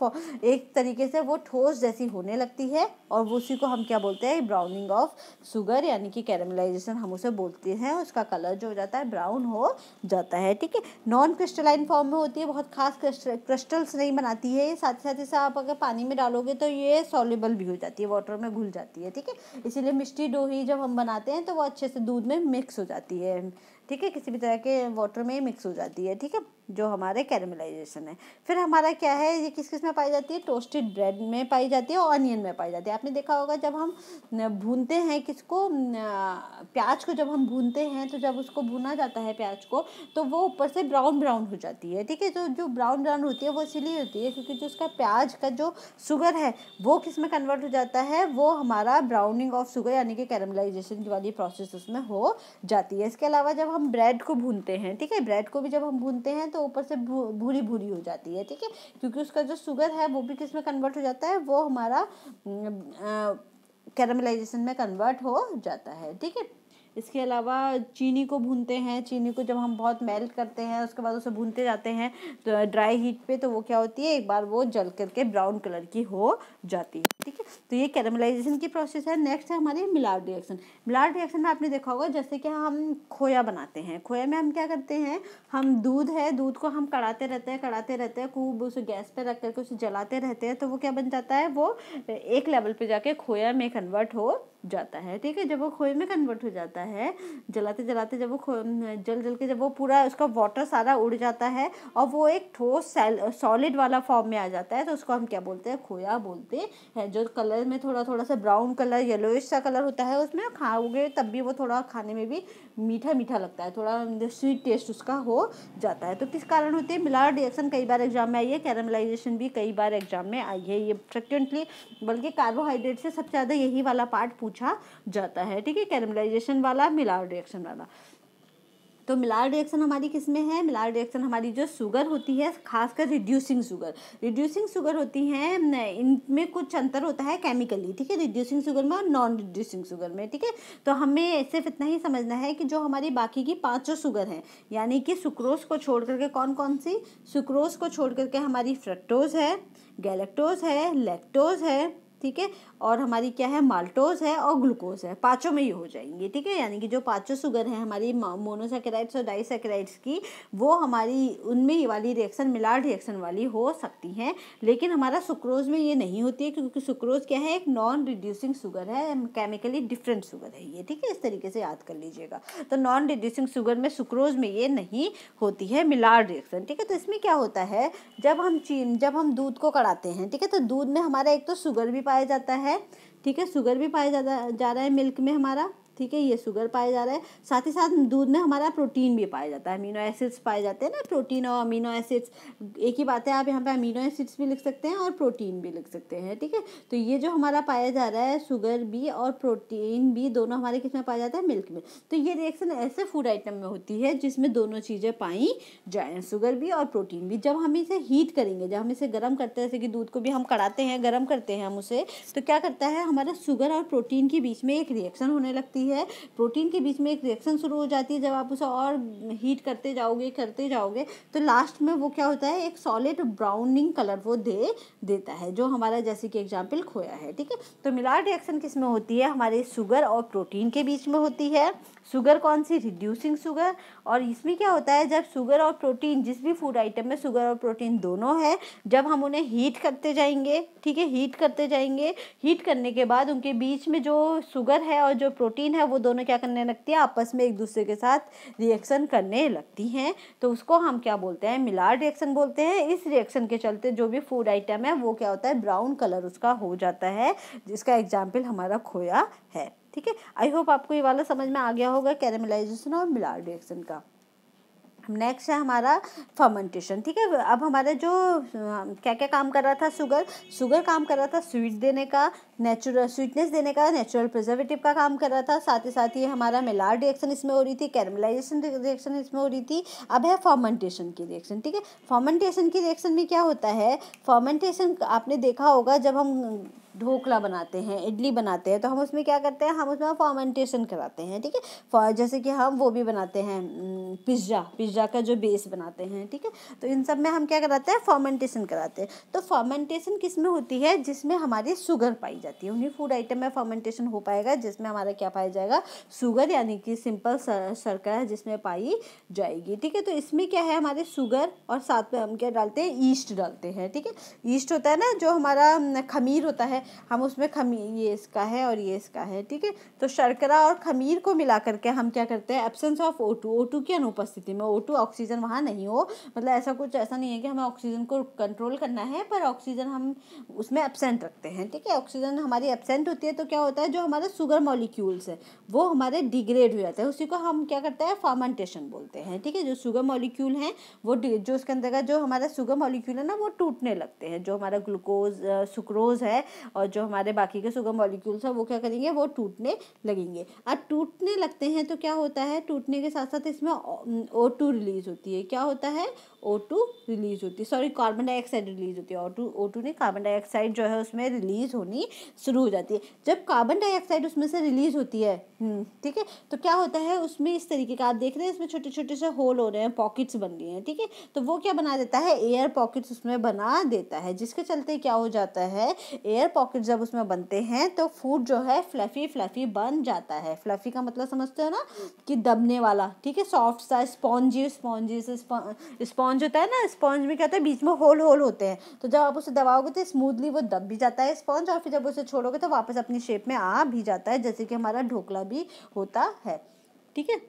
एक तरीके से वो ठोस जैसी होने लगती है, और उसी को हम क्या बोलते हैं, ब्राउनिंग ऑफ शुगर, यानी कि कैरामलाइजेशन हम उसे बोलते हैं। उसका कलर जो हो जाता है ब्राउन हो जाता है, ठीक है। नॉन क्रिस्टलाइन फॉर्म में होती है, बहुत खास क्रिस्टल्स नहीं बनाती है, साथ ही साथ आप अगर पानी में डालोगे तो ये सॉल्युबल भी हो जाती है, वाटर में घुल जाती है, ठीक है। इसीलिए मिष्टी दोही जब हम बनाते हैं तो वो अच्छे से दूध में मिक्स हो जाती है, ठीक है, किसी भी तरह के वाटर में मिक्स हो जाती है, ठीक है, जो हमारे कैरामलाइजेशन है। फिर हमारा क्या है, ये किस किस में पाई जाती है, टोस्टेड ब्रेड में पाई जाती है और ऑनियन में पाई जाती है। आपने देखा होगा जब हम भूनते हैं किसको, प्याज को जब हम भूनते हैं, तो जब उसको भुना जाता है प्याज को, तो वो ऊपर से ब्राउन ब्राउन हो जाती है, ठीक है। तो जो ब्राउन ब्राउन होती है वो इसीलिए होती है क्योंकि जो उसका प्याज का जो शुगर है वो किस में कन्वर्ट हो जाता है, वो हमारा ब्राउनिंग ऑफ शुगर यानी कि कैरामलाइजेशन वाली प्रोसेस उसमें हो जाती है। इसके अलावा जब हम ब्रेड को भूनते हैं, ठीक है, ब्रेड को भी जब हम भूनते हैं तो ऊपर से भूरी भूरी हो जाती है, ठीक है, क्योंकि उसका जो शुगर है वो भी किस में कन्वर्ट हो जाता है, वो हमारा कैरामलाइजेशन में कन्वर्ट हो जाता है, ठीक है। इसके अलावा चीनी को भूनते हैं, चीनी को जब हम बहुत मेल्ट करते हैं उसके बाद उसे भूनते जाते हैं तो ड्राई हीट पे, तो वो क्या होती है, एक बार वो जल करके ब्राउन कलर की हो जाती है, ठीक है। तो ये कैरामलाइजेशन की प्रोसेस है। नेक्स्ट है हमारी मिलार्ड रिएक्शन। मिलार्ड रिएक्शन में आपने देखा होगा जैसे कि हम खोया बनाते हैं, खोया में हम क्या करते हैं, हम दूध को हम कढ़ाते रहते हैं खूब, उसे गैस पे रख करके उसे जलाते रहते हैं, तो वो क्या बन जाता है, वो एक लेवल पे जाके खोया में कन्वर्ट हो जाता है, ठीक है। जब वो खोए में कन्वर्ट हो जाता है, जलाते जलाते जब वो जल के जब वो पूरा उसका वाटर सारा उड़ जाता है और वो एक ठोस सॉलिड वाला फॉर्म में आ जाता है, तो उसको हम क्या बोलते हैं, खोया बोलते हैं। जो कलर में थोड़ा थोड़ा सा ब्राउन कलर, येलोइश सा कलर होता है, उसमें खाओगे तब भी वो थोड़ा खाने में भी मीठा मीठा लगता है, थोड़ा स्वीट टेस्ट उसका हो जाता है। तो किस कारण होती है मिलार्ड रिएक्शन, कई बार एग्जाम में आई है, कैरामलाइजेशन भी कई बार एग्जाम में आई है, ये फ्रिक्वेंटली, बल्कि कार्बोहाइड्रेट से सबसे ज़्यादा यही वाला पार्ट पूछा जाता है, ठीक है, कैरामलाइजेशन वाला, मिलार्ड रिएक्शन वाला। तो मिलार्ड रिएक्शन हमारी किस में है, मिलार्ड रिएक्शन हमारी जो शुगर होती है, खासकर रिड्यूसिंग शुगर होती है, इनमें कुछ अंतर होता है केमिकली, ठीक है, रिड्यूसिंग शुगर में और नॉन रिड्यूसिंग शुगर में, ठीक है। तो हमें सिर्फ इतना ही समझना है कि जो हमारी बाकी की पांचों शुगर हैं, यानी कि सुक्रोज को छोड़ करके, कौन कौन सी, सुक्रोज को छोड़ करके हमारी फ्रक्टोज है, गैलेक्टोज है, लैक्टोज है, ठीक है, और हमारी क्या है, माल्टोज है और ग्लूकोज है, पांचों में ये हो जाएंगे, ठीक है। यानी कि जो पांचों शुगर हैं हमारी मोनोसैकेराइड्स और डाइसैकेराइड्स की, वो हमारी उनमें ये वाली रिएक्शन मिलार्ड रिएक्शन वाली हो सकती हैं, लेकिन हमारा सुक्रोज में ये नहीं होती है क्योंकि सुक्रोज क्या है, एक नॉन रिड्यूसिंग शुगर है, केमिकली डिफरेंट शुगर है ये, ठीक है, इस तरीके से याद कर लीजिएगा। तो नॉन रिड्यूसिंग शुगर में, सुक्रोज में ये नहीं होती है मिलार्ड रिएक्शन, ठीक है। तो इसमें क्या होता है, जब हम दूध को कढ़ाते हैं, ठीक है, तो दूध में हमारा एक तो शुगर भी पाया जाता है, ठीक है, शुगर भी पाया जा रहा है मिल्क में हमारा, ठीक है, ये शुगर पाया जा रहा है, साथ ही साथ दूध में हमारा प्रोटीन भी पाया जाता है, अमीनो एसिड्स पाए जाते हैं ना, प्रोटीन और अमीनो एसिड्स एक ही बात है, आप यहाँ पे अमीनो एसिड्स भी लिख सकते हैं और प्रोटीन भी लिख सकते हैं, ठीक है। तो ये जो हमारा पाया जा रहा है, शुगर भी और प्रोटीन भी, दोनों हमारे किस में पाया जाता है, मिल्क में। तो ये रिएक्शन ऐसे फूड आइटम में होती है जिसमें दोनों चीज़ें पाई जाएँ, शुगर भी और प्रोटीन भी। जब हम इसे हीट करेंगे, जब हम इसे गर्म करते हैं, जैसे कि दूध को भी हम कढ़ाते हैं, गर्म करते हैं हम उसे, तो क्या करता है, हमारा शुगर और प्रोटीन के बीच में एक रिएक्शन होने लगती है, प्रोटीन के बीच में एक रिएक्शन शुरू हो जाती है। जब आप उसे और हीट करते जाओगे तो लास्ट में वो क्या होता है, एक सॉलिड ब्राउनिंग कलर वो देता है, जो हमारा जैसे कि एग्जाम्पल खोया है, ठीक है। तो मिलार्ड रिएक्शन किस में होती है, हमारे शुगर और प्रोटीन के बीच में होती है। शुगर कौन सी, रिड्यूसिंग शुगर। और इसमें क्या होता है, जब शुगर और प्रोटीन, जिस भी फूड आइटम में शुगर और प्रोटीन दोनों है, जब हम उन्हें हीट करते जाएंगे, ठीक है, हीट करते जाएंगे, हीट करने के बाद उनके बीच में जो शुगर है और जो प्रोटीन है वो दोनों क्या करने लगती है, आपस में एक दूसरे के साथ रिएक्शन करने लगती हैं, तो उसको हम क्या बोलते हैं, मिलार्ड रिएक्शन बोलते हैं। इस रिएक्शन के चलते जो भी फूड आइटम है वो क्या होता है, ब्राउन कलर उसका हो जाता है, जिसका एग्जाम्पल हमारा खोया है। ठीक है, आई होप आपको ये वाला समझ में आ गया होगा, कैरेमलाइजेशन और मिलार्ड रिएक्शन का। नेक्स्ट है हमारा फर्मेंटेशन। ठीक है, अब हमारे जो क्या क्या काम कर रहा था, शुगर काम कर रहा था स्वीट देने का, नेचुरल स्वीटनेस देने का, नेचुरल प्रिजर्वेटिव का काम कर रहा था, साथ ही हमारा मिलार्ड रिएक्शन इसमें हो रही थी, कैरमलाइजेशन रिएक्शन इसमें हो रही थी। अब है फर्मेंटेशन की रिएक्शन। ठीक है, फर्मेंटेशन की रिएक्शन में क्या होता है, फर्मेंटेशन आपने देखा होगा जब हम ढोकला बनाते हैं, इडली बनाते हैं, तो हम उसमें क्या करते हैं, हम उसमें फर्मेंटेशन कराते हैं। ठीक है, जैसे कि हम वो भी बनाते हैं पिज़्ज़ा का जो बेस बनाते हैं। ठीक है, तो इन सब में हम क्या कराते हैं, फर्मेंटेशन कराते हैं। तो फर्मेंटेशन किस में होती है, जिसमें हमारी शुगर पाई जाती है। उन्हीं फूड आइटम में फर्मेंटेशन हो पाएगा जिसमें हमारा क्या पाया जाएगा, शुगर, यानी कि सिंपल शर्करा जिसमें पाई जाएगी। ठीक है, तो इसमें क्या है, हमारे शुगर और साथ में हम क्या डालते हैं, ईस्ट डालते हैं। ठीक है, ईस्ट होता है ना जो हमारा खमीर होता है, हम उसमें खमीर, ये इसका है और ये इसका है। ठीक है, तो शर्करा और खमीर को मिला करके हम क्या करते हैं, एब्सेंस ऑफ O2 की अनुपस्थिति में, O2 ऑक्सीजन वहाँ नहीं हो, मतलब ऐसा नहीं है कि हमें ऑक्सीजन को कंट्रोल करना है, पर ऑक्सीजन हम उसमें एब्सेंट रखते हैं। ठीक है, ऑक्सीजन हमारी एब्सेंट होती है तो क्या होता है, जो हमारे शुगर मॉलिक्यूल्स है वो हमारे डिग्रेड हो जाते हैं, उसी को हम क्या करते हैं, फर्मेंटेशन बोलते हैं। ठीक है, जो शुगर मॉलिक्यूल हैं वो जो उसके अंदर का जो हमारा शुगर मॉलिक्यूल है ना वो टूटने लगते हैं, जो हमारा ग्लूकोज सुक्रोज है और जो हमारे बाकी के शुगर मॉलिक्यूल्स हैं वो क्या करेंगे, वो टूटने लगेंगे। अब टूटने लगते हैं तो क्या होता है, टूटने के साथ साथ इसमें O2 रिलीज होती है। क्या होता है, O2 रिलीज होती है, सॉरी कार्बन डाइऑक्साइड रिलीज होती है। O2 नहीं, कार्बन डाइऑक्साइड जो है उसमें रिलीज होनी शुरू हो जाती है। जब कार्बन डाइऑक्साइड उसमें से रिलीज होती है, ठीक है, तो क्या होता है उसमें इस तरीके का, आप देख रहे हैं इसमें छोटे छोटे से होल हो रहे हैं, पॉकेट्स बन रही हैं। ठीक है, तो वो क्या बना देता है, एयर पॉकेट्स उसमें बना देता है, जिसके चलते क्या हो जाता है, एयर पॉकेट जब उसमें बनते हैं तो फूड जो है फ्लफी बन जाता है। फ्लफी का मतलब समझते हो ना, कि दबने वाला। ठीक है, सॉफ्ट सा, स्पॉन्जी स्पॉन्ज होता है ना, स्पॉन्ज में क्या होता है, बीच में होल होते हैं, तो जब आप उसे दबाओगे तो स्मूथली वो दब भी जाता है स्पॉन्ज, और फिर जब उसे छोड़ोगे तो वापस अपनी शेप में आ भी जाता है, जैसे कि हमारा ढोकला भी होता है। ठीक है,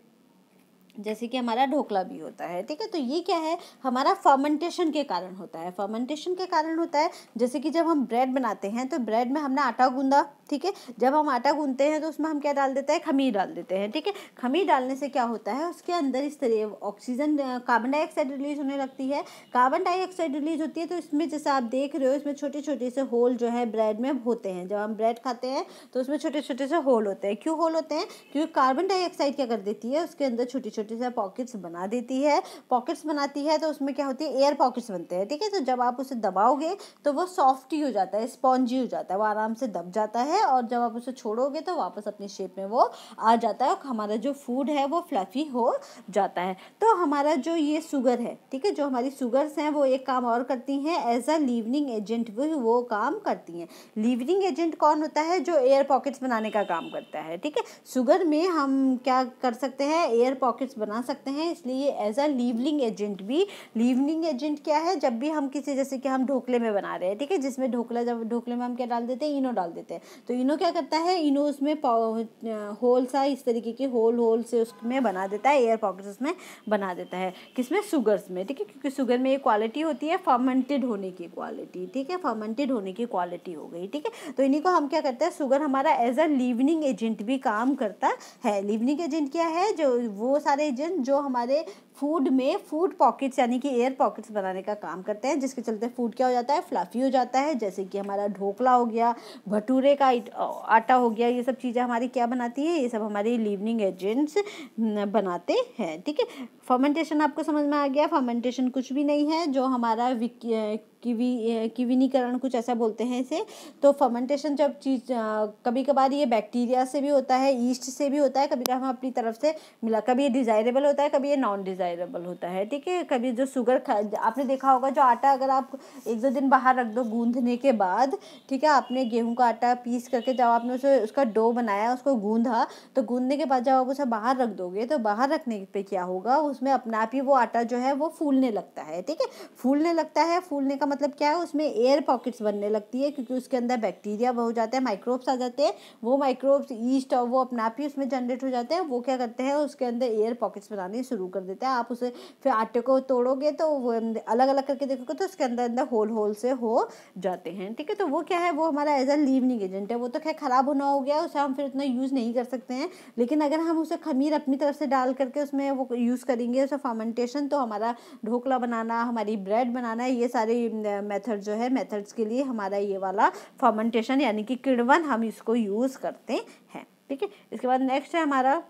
जैसे कि हमारा ढोकला भी होता है। ठीक है, तो ये क्या है, हमारा फर्मेंटेशन के कारण होता है। फर्मेंटेशन के कारण होता है, जैसे कि जब हम ब्रेड बनाते हैं तो ब्रेड में हमने आटा गूंदा। ठीक है, जब हम आटा गूंदते हैं तो उसमें हम क्या डाल देते हैं, खमीर डाल देते हैं। ठीक है, खमीर डालने से क्या होता है, उसके अंदर इस तरह ऑक्सीजन, कार्बन डाइऑक्साइड रिलीज होने लगती है। कार्बन डाइऑक्साइड रिलीज होती है तो इसमें जैसे आप देख रहे हो, इसमें छोटे छोटे से होल जो है ब्रेड में होते हैं। जब हम ब्रेड खाते हैं तो उसमें छोटे छोटे से होल होते हैं। क्यों होल होते हैं, क्योंकि कार्बन डाइऑक्साइड क्या कर देती है, उसके अंदर छोटी छोटी से पॉकेट्स बना देती है। पॉकेट्स बनाती है तो उसमें क्या होती है, एयर पॉकेट्स बनते हैं। ठीक है, तो जब आप उसे दबाओगे तो वो सॉफ्ट ही हो जाता है, स्पॉन्जी हो जाता है, वो आराम से दब जाता है, और जब आप उसे छोड़ोगे तो वापस अपनी शेप में वो आ जाता है, और हमारा जो फूड है वो फ्लफी हो जाता है। तो हमारा जो ये शुगर है, ठीक है, जो हमारी शुगर्स हैं वो एक काम और करती हैं, एज अ लीवनिंग एजेंट वो काम करती हैं। लीवनिंग एजेंट कौन होता है, जो एयर पॉकेट्स बनाने का काम करता है। ठीक है, शुगर में हम क्या कर सकते हैं, एयर पॉकेट्स बना सकते हैं, इसलिए एज अ लीवनिंग एजेंट भी। लीवनिंग एजेंट क्या है, जब भी हम किसी, जैसे कि हम ढोकले में बना रहे हैं, ठीक है, जिसमें जब ढोकले में हम क्या डाल देते हैं, इनो डाल देते हैं, तो इनो क्या करता है, इनो उसमें होल सा इस तरीके के होल से उसमें बना देता है, एयर पॉकेट्स उसमें बना देता है, किसमें, शुगर्स में। ठीक है, क्योंकि शुगर में एक क्वालिटी होती है फर्मेंटेड होने की क्वालिटी। ठीक है, फर्मेंटेड होने की क्वालिटी हो गई। ठीक है, तो इन्हीं को हम क्या करते हैं, शुगर हमारा एज अ लीवनिंग एजेंट भी काम करता है। लीवनिंग एजेंट क्या है, जो वो सारे एजेंट जो हमारे फूड में फूड पॉकेट्स यानी कि एयर पॉकेट्स बनाने का काम करते हैं, जिसके चलते फूड क्या हो जाता है, फ्लफी हो जाता है। जैसे कि हमारा ढोकला हो गया, भटूरे का आटा हो गया, ये सब चीज़ें हमारी क्या बनाती है, ये सब हमारे लीवनिंग एजेंट्स बनाते हैं। ठीक है, फर्मेंटेशन आपको समझ में आ गया। फर्मेंटेशन कुछ भी नहीं है, जो हमारा किविनीकरण कुछ ऐसा बोलते हैं इसे। तो फर्मेंटेशन जब चीज़ कभी कभार ये बैक्टीरिया से भी होता है, ईस्ट से भी होता है, कभी कभी हम अपनी तरफ से मिला, कभी ये डिज़ायरेबल होता है, कभी ये नॉन डिज़ायरेबल डिजायरेबल होता है, ठीक है। कभी जो शुगर आपने देखा होगा, जो आटा अगर आप 1-2 दिन बाहर रख दो गूंदने के बाद, ठीक है, आपने गेहूं का आटा पीस करके जब आपने उसे उसका डो बनाया, उसको गूंदा, तो गूंदने के बाद जब आप उसे बाहर रख दोगे तो बाहर रखने पे क्या होगा, उसमें अपने आप ही वो आटा जो है वो फूलने लगता है, ठीक है। फूलने लगता है, फूलने का मतलब क्या है, उसमें एयर पॉकेट्स बनने लगती है, क्योंकि उसके अंदर बैक्टीरिया हो जाते हैं, माइक्रोब्स आ जाते हैं। वो माइक्रोब्स, ईस्ट और वो अपने आप ही उसमें जनरेट हो जाते हैं। वो क्या करते हैं, उसके अंदर एयर पॉकेट्स बनाने शुरू कर देते हैं। आप उसे फिर आटे को तोड़ोगे तो वो अलग अलग करके देखोगे तो उसके अंदर अंदर होल से हो जाते हैं, ठीक है। तो वो क्या है, वो हमारा एज अ लीवनिंग एजेंट है। वो तो खैर खराब होना हो गया, उसे हम फिर इतना यूज़ नहीं कर सकते हैं, लेकिन अगर हम उसे खमीर अपनी तरफ से डाल करके उसमें वो यूज़ करेंगे, उसे फर्मेंटेशन, तो हमारा ढोकला बनाना, हमारी ब्रेड बनाना, ये सारे मेथड जो है, मेथड्स के लिए हमारा ये वाला फर्मेंटेशन यानी कि किण्वन हम इसको यूज़ करते हैं, ठीक है। इसके बाद नेक्स्ट है हमारा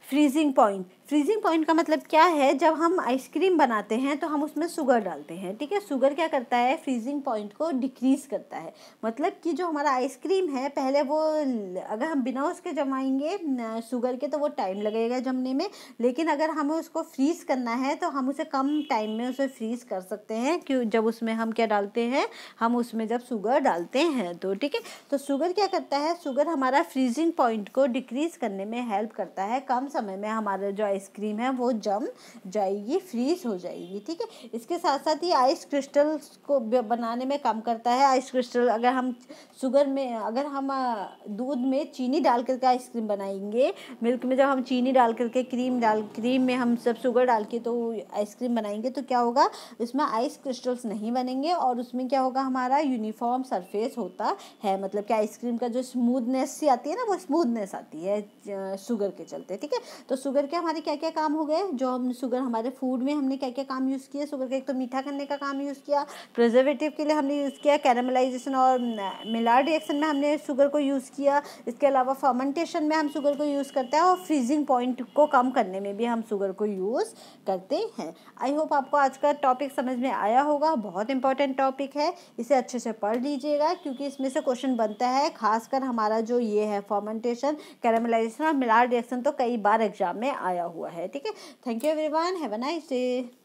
फ्रीजिंग पॉइंट। फ्रीजिंग पॉइंट का मतलब क्या है, जब हम आइसक्रीम बनाते हैं तो हम उसमें शुगर डालते हैं, ठीक है। शुगर क्या करता है, फ्रीजिंग पॉइंट को डिक्रीज़ करता है। मतलब कि जो हमारा आइसक्रीम है, पहले वो अगर हम बिना उसके जमाएंगे शुगर के तो वो टाइम लगेगा जमने में, लेकिन अगर हमें उसको फ्रीज़ करना है तो हम उसे कम टाइम में उसे फ्रीज़ कर सकते हैं, क्यों, जब उसमें हम क्या डालते हैं, हम उसमें जब शुगर डालते हैं तो, ठीक है। तो शुगर क्या करता है, शुगर हमारा फ्रीजिंग पॉइंट को डिक्रीज़ करने में हेल्प करता है। कम समय में हमारा जो आइसक्रीम है वो जम जाएगी, फ्रीज हो जाएगी, ठीक है। इसके साथ साथ ही आइस क्रिस्टल्स को बनाने में काम करता है। आइस क्रिस्टल अगर हम शुगर में, अगर हम दूध में चीनी डाल करके आइसक्रीम बनाएंगे, मिल्क में जब हम चीनी डाल करके क्रीम में हम सब शुगर डाल के तो आइसक्रीम बनाएंगे, तो क्या होगा, उसमें आइस क्रिस्टल्स नहीं बनेंगे और उसमें क्या होगा, हमारा यूनिफॉर्म सरफेस होता है। मतलब कि आइसक्रीम का जो स्मूथनेस सी आती है ना, वो स्मूथनेस आती है शुगर के चलते, ठीक है। तो शुगर के हमारे क्या क्या काम हो गए, जो हम शुगर हमारे फूड में हमने क्या क्या काम यूज़ किया, शुगर का एक तो मीठा करने का काम यूज़ किया, प्रिजर्वेटिव के लिए हमने यूज़ किया, कैरामलाइजेशन और मिलार्ड रिएक्शन में हमने शुगर को यूज़ किया। इसके अलावा फर्मेंटेशन में हम शुगर को यूज़ करते हैं और फ्रीजिंग पॉइंट को कम करने में भी हम शुगर को यूज़ करते हैं। आई होप आपको आज का टॉपिक समझ में आया होगा। बहुत इंपॉर्टेंट टॉपिक है, इसे अच्छे से पढ़ लीजिएगा, क्योंकि इसमें से क्वेश्चन बनता है। खासकर हमारा जो ये है फर्मेंटेशन, कैरामलाइजेशन और मिलार्ड रिएक्शन तो कई बार एग्जाम में आया हुआ है, ठीक है। Thank you everyone, have a nice day.